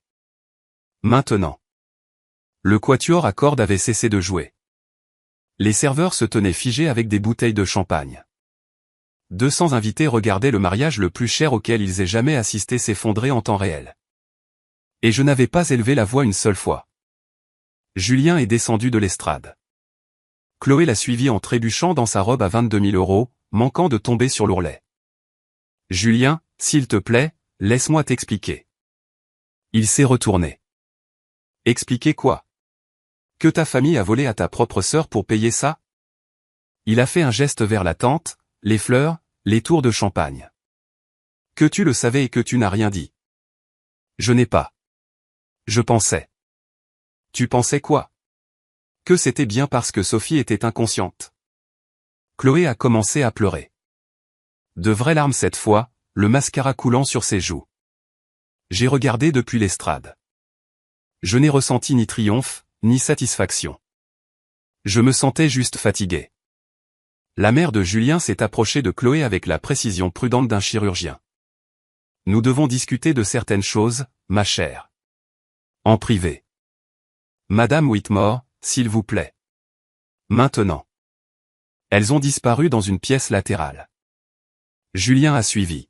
Maintenant. Le quatuor à cordes avait cessé de jouer. Les serveurs se tenaient figés avec des bouteilles de champagne. 200 invités regardaient le mariage le plus cher auquel ils aient jamais assisté s'effondrer en temps réel. Et je n'avais pas élevé la voix une seule fois. Julien est descendu de l'estrade. Chloé l'a suivi en trébuchant dans sa robe à 22 000 €, manquant de tomber sur l'ourlet. Julien, s'il te plaît, laisse-moi t'expliquer. Il s'est retourné. Expliquer quoi? Que ta famille a volé à ta propre sœur pour payer ça? Il a fait un geste vers la tente, les fleurs, les tours de champagne. Que tu le savais et que tu n'as rien dit. Je n'ai pas. Je pensais. Tu pensais quoi? Que c'était bien parce que Sophie était inconsciente. Chloé a commencé à pleurer. De vraies larmes cette fois, le mascara coulant sur ses joues. J'ai regardé depuis l'estrade. Je n'ai ressenti ni triomphe, ni satisfaction. Je me sentais juste fatigué. La mère de Julien s'est approchée de Chloé avec la précision prudente d'un chirurgien. Nous devons discuter de certaines choses, ma chère. En privé. Madame Whitmore, s'il vous plaît. Maintenant. Elles ont disparu dans une pièce latérale. Julien a suivi.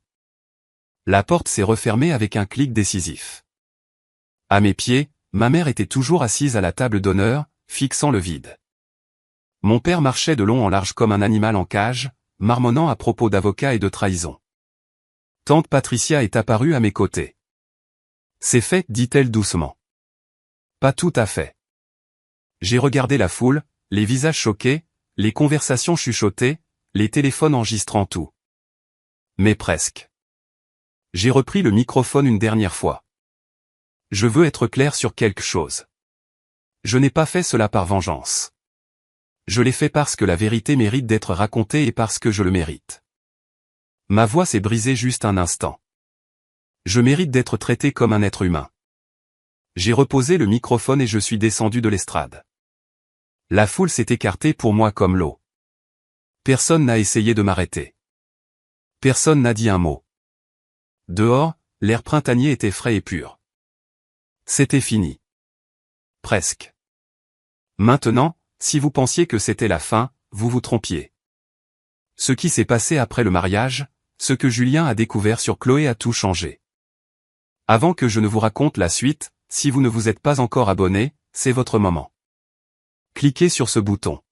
La porte s'est refermée avec un clic décisif. À mes pieds, ma mère était toujours assise à la table d'honneur, fixant le vide. Mon père marchait de long en large comme un animal en cage, marmonnant à propos d'avocats et de trahison. Tante Patricia est apparue à mes côtés. C'est fait, dit-elle doucement. Pas tout à fait. J'ai regardé la foule, les visages choqués, les conversations chuchotées, les téléphones enregistrant tout. Mais presque. J'ai repris le microphone une dernière fois. Je veux être clair sur quelque chose. Je n'ai pas fait cela par vengeance. Je l'ai fait parce que la vérité mérite d'être racontée et parce que je le mérite. Ma voix s'est brisée juste un instant. Je mérite d'être traité comme un être humain. J'ai reposé le microphone et je suis descendu de l'estrade. La foule s'est écartée pour moi comme l'eau. Personne n'a essayé de m'arrêter. Personne n'a dit un mot. Dehors, l'air printanier était frais et pur. C'était fini. Presque. Maintenant, si vous pensiez que c'était la fin, vous vous trompiez. Ce qui s'est passé après le mariage, ce que Julien a découvert sur Chloé a tout changé. Avant que je ne vous raconte la suite, si vous ne vous êtes pas encore abonné, c'est votre moment. Cliquez sur ce bouton.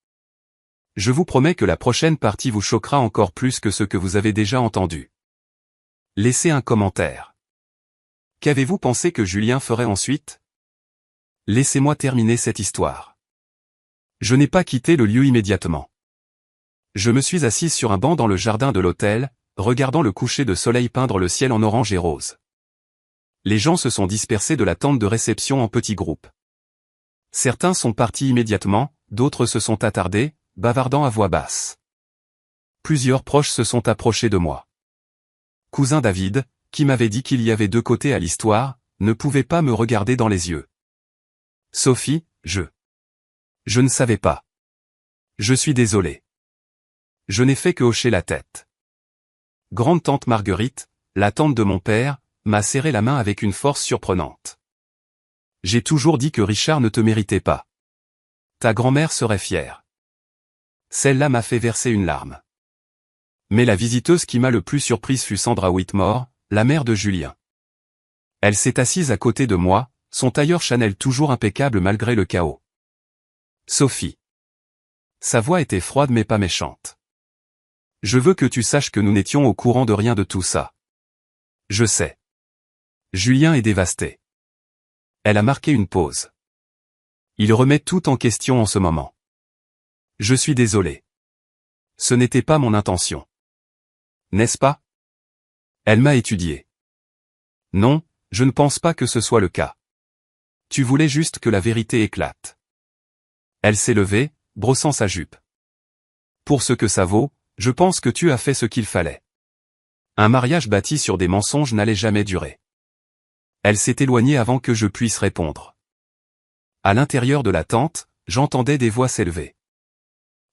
Je vous promets que la prochaine partie vous choquera encore plus que ce que vous avez déjà entendu. Laissez un commentaire. Qu'avez-vous pensé que Julien ferait ensuite? Laissez-moi terminer cette histoire. Je n'ai pas quitté le lieu immédiatement. Je me suis assise sur un banc dans le jardin de l'hôtel, regardant le coucher de soleil peindre le ciel en orange et rose. Les gens se sont dispersés de la tente de réception en petits groupes. Certains sont partis immédiatement, d'autres se sont attardés, bavardant à voix basse. Plusieurs proches se sont approchés de moi. Cousin David, qui m'avait dit qu'il y avait deux côtés à l'histoire, ne pouvait pas me regarder dans les yeux. Sophie, je ne savais pas. Je suis désolé. Je n'ai fait que hocher la tête. Grande-tante Marguerite, la tante de mon père, m'a serré la main avec une force surprenante. J'ai toujours dit que Richard ne te méritait pas. Ta grand-mère serait fière. Celle-là m'a fait verser une larme. Mais la visiteuse qui m'a le plus surprise fut Sandra Whitmore, la mère de Julien. Elle s'est assise à côté de moi, son tailleur Chanel toujours impeccable malgré le chaos. Sophie. Sa voix était froide mais pas méchante. Je veux que tu saches que nous n'étions au courant de rien de tout ça. Je sais. Julien est dévasté. Elle a marqué une pause. Il remet tout en question en ce moment. Je suis désolé. Ce n'était pas mon intention. N'est-ce pas? Elle m'a étudié. Non, je ne pense pas que ce soit le cas. Tu voulais juste que la vérité éclate. Elle s'est levée, brossant sa jupe. Pour ce que ça vaut, je pense que tu as fait ce qu'il fallait. Un mariage bâti sur des mensonges n'allait jamais durer. Elle s'est éloignée avant que je puisse répondre. À l'intérieur de la tente, j'entendais des voix s'élever.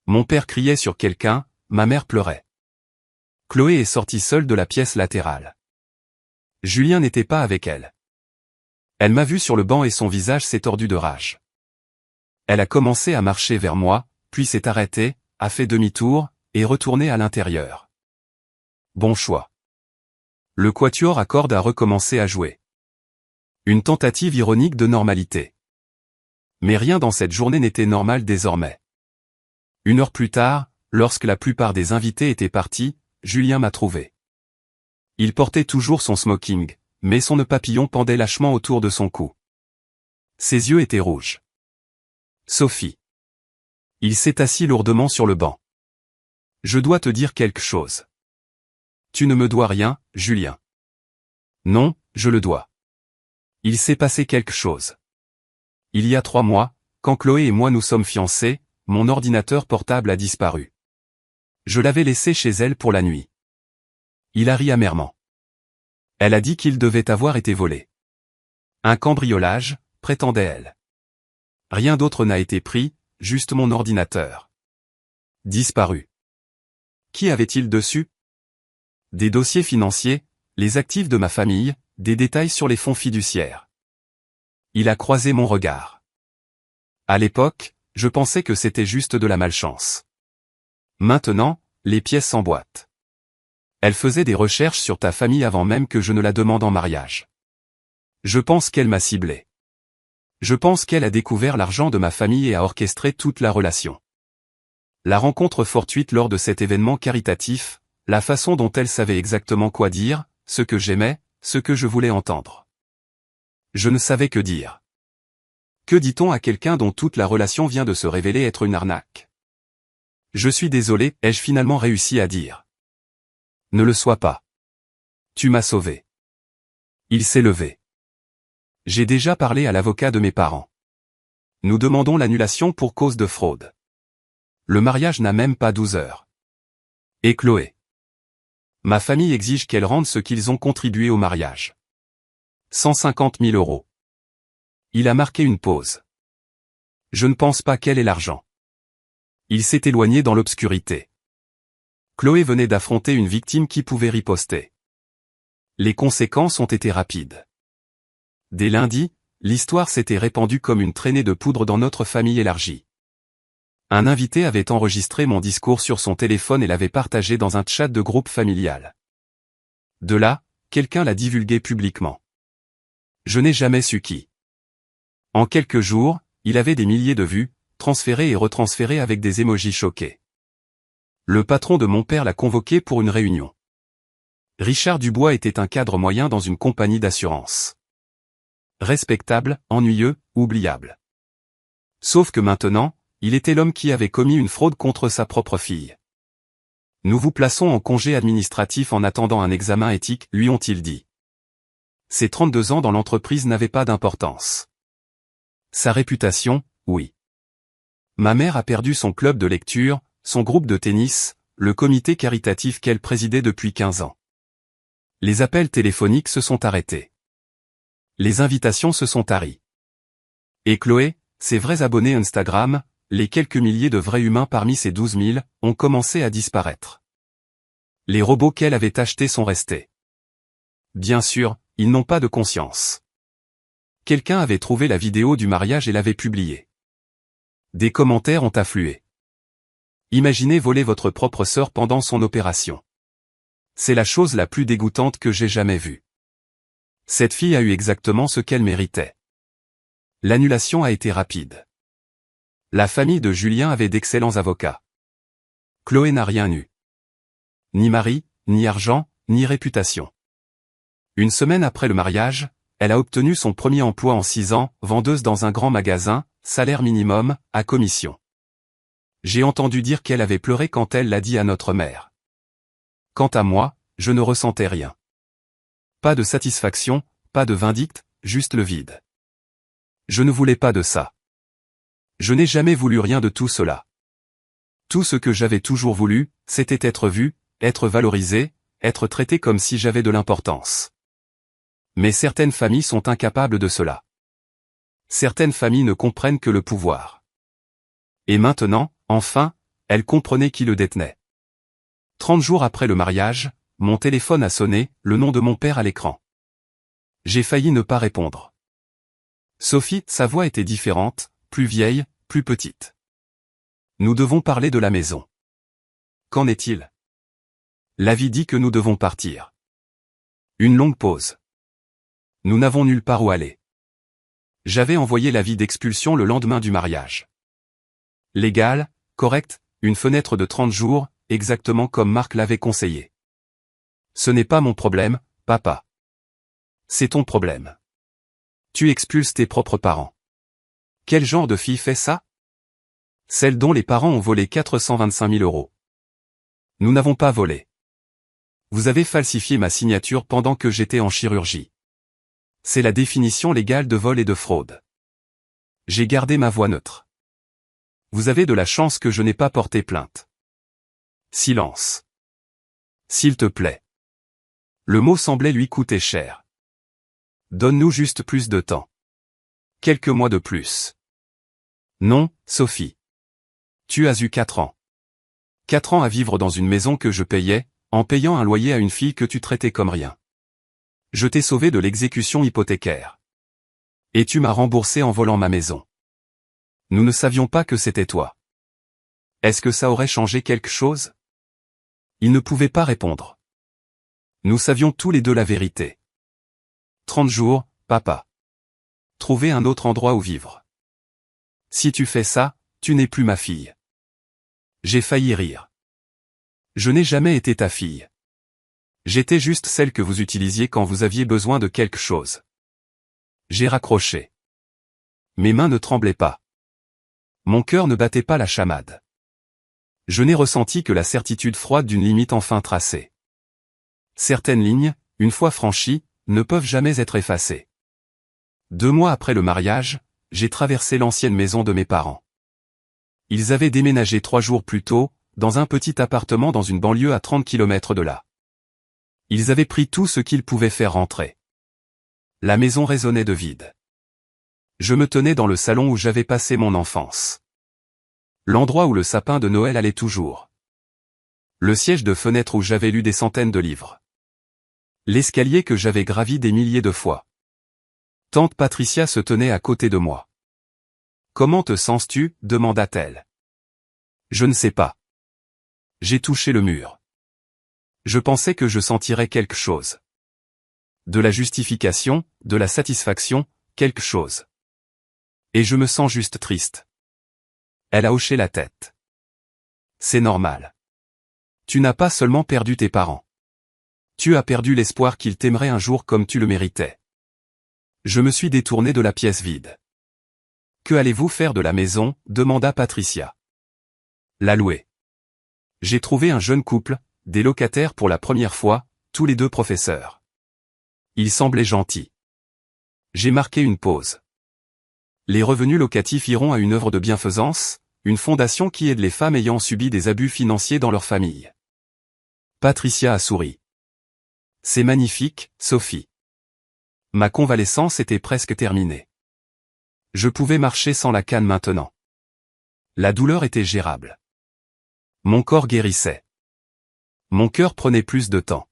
Mon père criait sur quelqu'un, ma mère pleurait. Chloé est sortie seule de la pièce latérale. Julien n'était pas avec elle. Elle m'a vu sur le banc et son visage s'est tordu de rage. Elle a commencé à marcher vers moi, puis s'est arrêtée, a fait demi-tour, et retourné à l'intérieur. Bon choix. Le quatuor à cordes a recommencé à jouer. Une tentative ironique de normalité. Mais rien dans cette journée n'était normal désormais. 1 heure plus tard, lorsque la plupart des invités étaient partis, Julien m'a trouvé. Il portait toujours son smoking, mais son nœud papillon pendait lâchement autour de son cou. Ses yeux étaient rouges. Sophie. Il s'est assis lourdement sur le banc. Je dois te dire quelque chose. Tu ne me dois rien, Julien. Non, je le dois. Il s'est passé quelque chose. Il y a 3 mois, quand Chloé et moi nous sommes fiancés, mon ordinateur portable a disparu. Je l'avais laissé chez elle pour la nuit. Il a ri amèrement. Elle a dit qu'il devait avoir été volé. Un cambriolage, prétendait-elle. Rien d'autre n'a été pris, juste mon ordinateur. Disparu. Qui avait-il dessus? Des dossiers financiers, les actifs de ma famille, des détails sur les fonds fiduciaires. Il a croisé mon regard. À l'époque, je pensais que c'était juste de la malchance. Maintenant, les pièces s'emboîtent. Elle faisait des recherches sur ta famille avant même que je ne la demande en mariage. Je pense qu'elle m'a ciblé. Je pense qu'elle a découvert l'argent de ma famille et a orchestré toute la relation. La rencontre fortuite lors de cet événement caritatif, la façon dont elle savait exactement quoi dire, ce que j'aimais, ce que je voulais entendre. Je ne savais que dire. Que dit-on à quelqu'un dont toute la relation vient de se révéler être une arnaque? Je suis désolé, ai-je finalement réussi à dire. Ne le sois pas. Tu m'as sauvé. Il s'est levé. J'ai déjà parlé à l'avocat de mes parents. Nous demandons l'annulation pour cause de fraude. Le mariage n'a même pas 12 heures. Et Chloé. Ma famille exige qu'elle rende ce qu'ils ont contribué au mariage. 150 000 €. Il a marqué une pause. Je ne pense pas qu'elle ait l'argent. Il s'est éloigné dans l'obscurité. Chloé venait d'affronter une victime qui pouvait riposter. Les conséquences ont été rapides. Dès lundi, l'histoire s'était répandue comme une traînée de poudre dans notre famille élargie. Un invité avait enregistré mon discours sur son téléphone et l'avait partagé dans un chat de groupe familial. De là, quelqu'un l'a divulgué publiquement. Je n'ai jamais su qui. En quelques jours, il avait des milliers de vues, transférées et retransférées avec des émojis choqués. Le patron de mon père l'a convoqué pour une réunion. Richard Dubois était un cadre moyen dans une compagnie d'assurance. Respectable, ennuyeux, oubliable. Sauf que maintenant, il était l'homme qui avait commis une fraude contre sa propre fille. Nous vous plaçons en congé administratif en attendant un examen éthique, lui ont-ils dit. Ses 32 ans dans l'entreprise n'avaient pas d'importance. Sa réputation, oui. Ma mère a perdu son club de lecture, son groupe de tennis, le comité caritatif qu'elle présidait depuis 15 ans. Les appels téléphoniques se sont arrêtés. Les invitations se sont taries. Et Chloé, ses vrais abonnés Instagram, les quelques milliers de vrais humains parmi ces 12 000, ont commencé à disparaître. Les robots qu'elle avait achetés sont restés. Bien sûr, ils n'ont pas de conscience. Quelqu'un avait trouvé la vidéo du mariage et l'avait publiée. Des commentaires ont afflué. Imaginez voler votre propre sœur pendant son opération. C'est la chose la plus dégoûtante que j'ai jamais vue. Cette fille a eu exactement ce qu'elle méritait. L'annulation a été rapide. La famille de Julien avait d'excellents avocats. Chloé n'a rien eu. Ni mari, ni argent, ni réputation. Une semaine après le mariage, elle a obtenu son premier emploi en 6 ans, vendeuse dans un grand magasin, salaire minimum, à commission. J'ai entendu dire qu'elle avait pleuré quand elle l'a dit à notre mère. Quant à moi, je ne ressentais rien. Pas de satisfaction, pas de vindicte, juste le vide. Je ne voulais pas de ça. Je n'ai jamais voulu rien de tout cela. Tout ce que j'avais toujours voulu, c'était être vu, être valorisé, être traité comme si j'avais de l'importance. Mais certaines familles sont incapables de cela. Certaines familles ne comprennent que le pouvoir. Et maintenant, enfin, elle comprenait qui le détenait. 30 jours après le mariage, mon téléphone a sonné, le nom de mon père à l'écran. J'ai failli ne pas répondre. Sophie, sa voix était différente, plus vieille, plus petite. Nous devons parler de la maison. Qu'en est-il? L'avis dit que nous devons partir. Une longue pause. Nous n'avons nulle part où aller. J'avais envoyé l'avis d'expulsion le lendemain du mariage. Légal, correct, une fenêtre de 30 jours, exactement comme Marc l'avait conseillé. Ce n'est pas mon problème, papa. C'est ton problème. Tu expulses tes propres parents. Quel genre de fille fait ça? Celle dont les parents ont volé 425 000 €. Nous n'avons pas volé. Vous avez falsifié ma signature pendant que j'étais en chirurgie. C'est la définition légale de vol et de fraude. J'ai gardé ma voix neutre. Vous avez de la chance que je n'ai pas porté plainte. Silence. S'il te plaît. Le mot semblait lui coûter cher. Donne-nous juste plus de temps. Quelques mois de plus. Non, Sophie. Tu as eu 4 ans. 4 ans à vivre dans une maison que je payais, en payant un loyer à une fille que tu traitais comme rien. Je t'ai sauvé de l'exécution hypothécaire. Et tu m'as remboursé en volant ma maison. Nous ne savions pas que c'était toi. Est-ce que ça aurait changé quelque chose? Il ne pouvait pas répondre. Nous savions tous les deux la vérité. 30 jours, papa. Trouver un autre endroit où vivre. Si tu fais ça, tu n'es plus ma fille. J'ai failli rire. Je n'ai jamais été ta fille. J'étais juste celle que vous utilisiez quand vous aviez besoin de quelque chose. J'ai raccroché. Mes mains ne tremblaient pas. Mon cœur ne battait pas la chamade. Je n'ai ressenti que la certitude froide d'une limite enfin tracée. Certaines lignes, une fois franchies, ne peuvent jamais être effacées. 2 mois après le mariage, j'ai traversé l'ancienne maison de mes parents. Ils avaient déménagé 3 jours plus tôt, dans un petit appartement dans une banlieue à 30 km de là. Ils avaient pris tout ce qu'ils pouvaient faire rentrer. La maison résonnait de vide. Je me tenais dans le salon où j'avais passé mon enfance. L'endroit où le sapin de Noël allait toujours. Le siège de fenêtre où j'avais lu des centaines de livres. L'escalier que j'avais gravi des milliers de fois. Tante Patricia se tenait à côté de moi. « Comment te sens-tu » demanda-t-elle. Je ne sais pas. J'ai touché le mur. Je pensais que je sentirais quelque chose. De la justification, de la satisfaction, quelque chose. Et je me sens juste triste. Elle a hoché la tête. C'est normal. Tu n'as pas seulement perdu tes parents. Tu as perdu l'espoir qu'ils t'aimeraient un jour comme tu le méritais. Je me suis détourné de la pièce vide. Que allez-vous faire de la maison, demanda Patricia. La louer. J'ai trouvé un jeune couple, des locataires pour la première fois, tous les 2 professeurs. Ils semblaient gentils. J'ai marqué une pause. Les revenus locatifs iront à une œuvre de bienfaisance, une fondation qui aide les femmes ayant subi des abus financiers dans leur famille. Patricia a souri. C'est magnifique, Sophie. Ma convalescence était presque terminée. Je pouvais marcher sans la canne maintenant. La douleur était gérable. Mon corps guérissait. Mon cœur prenait plus de temps.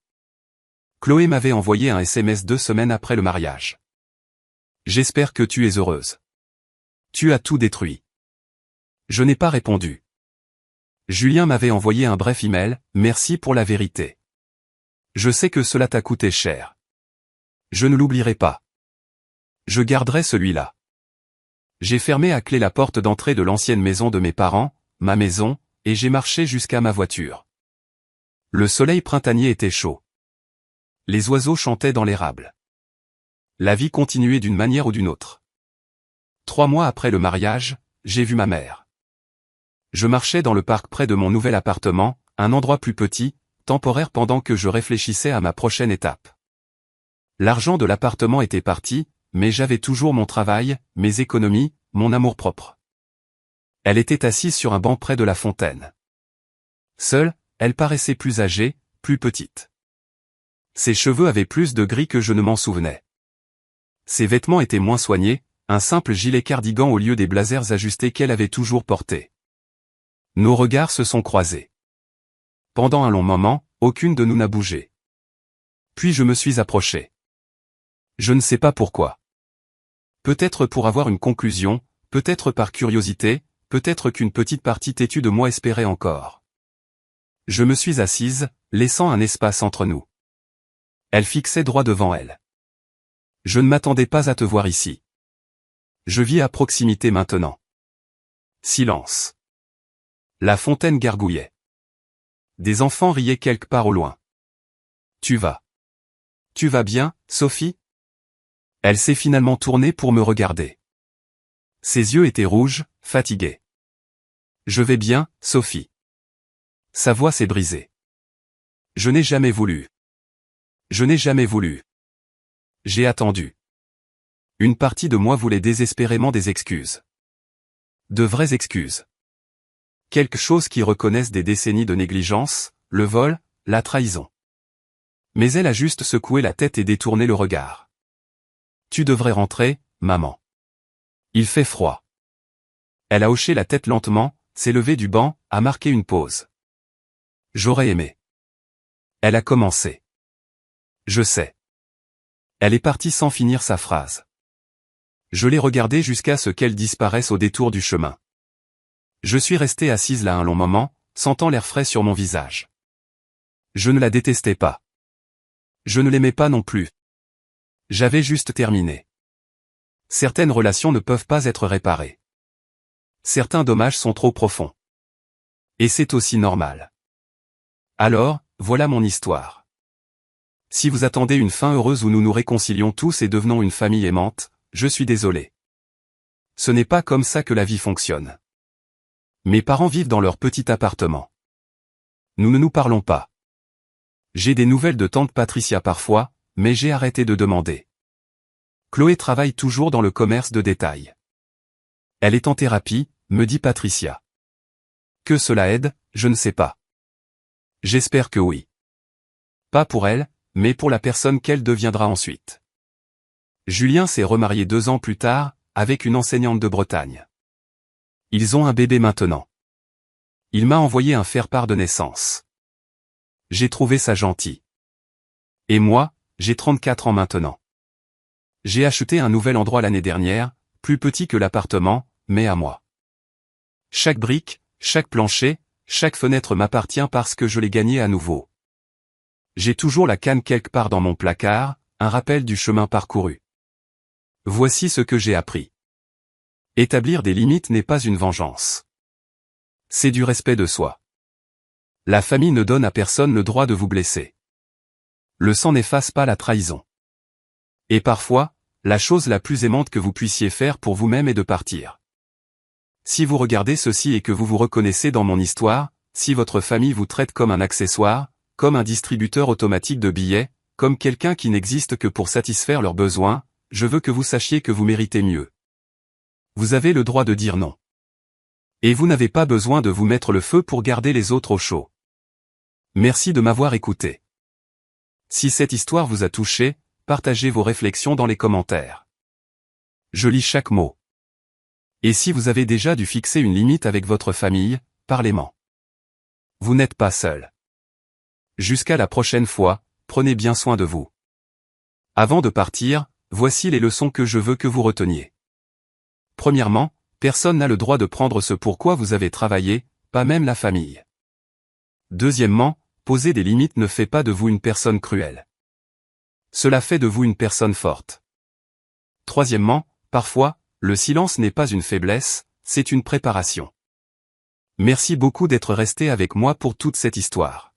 Chloé m'avait envoyé un SMS 2 semaines après le mariage. J'espère que tu es heureuse. Tu as tout détruit. Je n'ai pas répondu. Julien m'avait envoyé un bref email, merci pour la vérité. Je sais que cela t'a coûté cher. Je ne l'oublierai pas. Je garderai celui-là. J'ai fermé à clé la porte d'entrée de l'ancienne maison de mes parents, ma maison, et j'ai marché jusqu'à ma voiture. Le soleil printanier était chaud. Les oiseaux chantaient dans l'érable. La vie continuait d'une manière ou d'une autre. 3 mois après le mariage, j'ai vu ma mère. Je marchais dans le parc près de mon nouvel appartement, un endroit plus petit, temporaire pendant que je réfléchissais à ma prochaine étape. L'argent de l'appartement était parti, mais j'avais toujours mon travail, mes économies, mon amour-propre. Elle était assise sur un banc près de la fontaine. Seule, elle paraissait plus âgée, plus petite. Ses cheveux avaient plus de gris que je ne m'en souvenais. Ses vêtements étaient moins soignés, un simple gilet cardigan au lieu des blazers ajustés qu'elle avait toujours portés. Nos regards se sont croisés. Pendant un long moment, aucune de nous n'a bougé. Puis je me suis approché. Je ne sais pas pourquoi. Peut-être pour avoir une conclusion, peut-être par curiosité, peut-être qu'une petite partie têtue de moi espérait encore. Je me suis assise, laissant un espace entre nous. Elle fixait droit devant elle. Je ne m'attendais pas à te voir ici. Je vis à proximité maintenant. Silence. La fontaine gargouillait. Des enfants riaient quelque part au loin. Tu vas bien, Sophie? Elle s'est finalement tournée pour me regarder. Ses yeux étaient rouges, fatigués. Je vais bien, Sophie. Sa voix s'est brisée. Je n'ai jamais voulu. J'ai attendu. Une partie de moi voulait désespérément des excuses. De vraies excuses. Quelque chose qui reconnaisse des décennies de négligence, le vol, la trahison. Mais elle a juste secoué la tête et détourné le regard. Tu devrais rentrer, maman. Il fait froid. Elle a hoché la tête lentement, s'est levée du banc, a marqué une pause. J'aurais aimé. Elle a commencé. Je sais. Elle est partie sans finir sa phrase. Je l'ai regardée jusqu'à ce qu'elle disparaisse au détour du chemin. Je suis resté assise là un long moment, sentant l'air frais sur mon visage. Je ne la détestais pas. Je ne l'aimais pas non plus. J'avais juste terminé. Certaines relations ne peuvent pas être réparées. Certains dommages sont trop profonds. Et c'est aussi normal. Alors, voilà mon histoire. Si vous attendez une fin heureuse où nous nous réconcilions tous et devenons une famille aimante, je suis désolé. Ce n'est pas comme ça que la vie fonctionne. Mes parents vivent dans leur petit appartement. Nous ne nous parlons pas. J'ai des nouvelles de tante Patricia parfois, mais j'ai arrêté de demander. Chloé travaille toujours dans le commerce de détail. Elle est en thérapie, me dit Patricia. Que cela aide, je ne sais pas. J'espère que oui. Pas pour elle, mais pour la personne qu'elle deviendra ensuite. Julien s'est remarié 2 ans plus tard, avec une enseignante de Bretagne. Ils ont un bébé maintenant. Il m'a envoyé un faire-part de naissance. J'ai trouvé ça gentil. Et moi, j'ai 34 ans maintenant. J'ai acheté un nouvel endroit l'année dernière, plus petit que l'appartement, mais à moi. Chaque brique, chaque plancher, chaque fenêtre m'appartient parce que je l'ai gagné à nouveau. J'ai toujours la canne quelque part dans mon placard, un rappel du chemin parcouru. Voici ce que j'ai appris. Établir des limites n'est pas une vengeance. C'est du respect de soi. La famille ne donne à personne le droit de vous blesser. Le sang n'efface pas la trahison. Et parfois, la chose la plus aimante que vous puissiez faire pour vous-même est de partir. Si vous regardez ceci et que vous vous reconnaissez dans mon histoire, si votre famille vous traite comme un accessoire, comme un distributeur automatique de billets, comme quelqu'un qui n'existe que pour satisfaire leurs besoins, je veux que vous sachiez que vous méritez mieux. Vous avez le droit de dire non. Et vous n'avez pas besoin de vous mettre le feu pour garder les autres au chaud. Merci de m'avoir écouté. Si cette histoire vous a touché, partagez vos réflexions dans les commentaires. Je lis chaque mot. Et si vous avez déjà dû fixer une limite avec votre famille, parlez-m'en. Vous n'êtes pas seul. Jusqu'à la prochaine fois, prenez bien soin de vous. Avant de partir, voici les leçons que je veux que vous reteniez. Premièrement, personne n'a le droit de prendre ce pourquoi vous avez travaillé, pas même la famille. Deuxièmement, poser des limites ne fait pas de vous une personne cruelle. Cela fait de vous une personne forte. Troisièmement, parfois, le silence n'est pas une faiblesse, c'est une préparation. Merci beaucoup d'être resté avec moi pour toute cette histoire.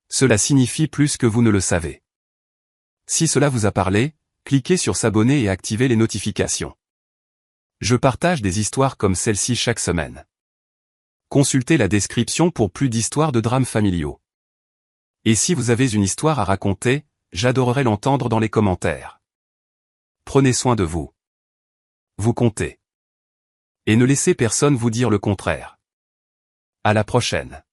Cela signifie plus que vous ne le savez. Si cela vous a parlé, cliquez sur s'abonner et activez les notifications. Je partage des histoires comme celle-ci chaque semaine. Consultez la description pour plus d'histoires de drames familiaux. Et si vous avez une histoire à raconter, j'adorerais l'entendre dans les commentaires. Prenez soin de vous. Vous comptez. Et ne laissez personne vous dire le contraire. À la prochaine.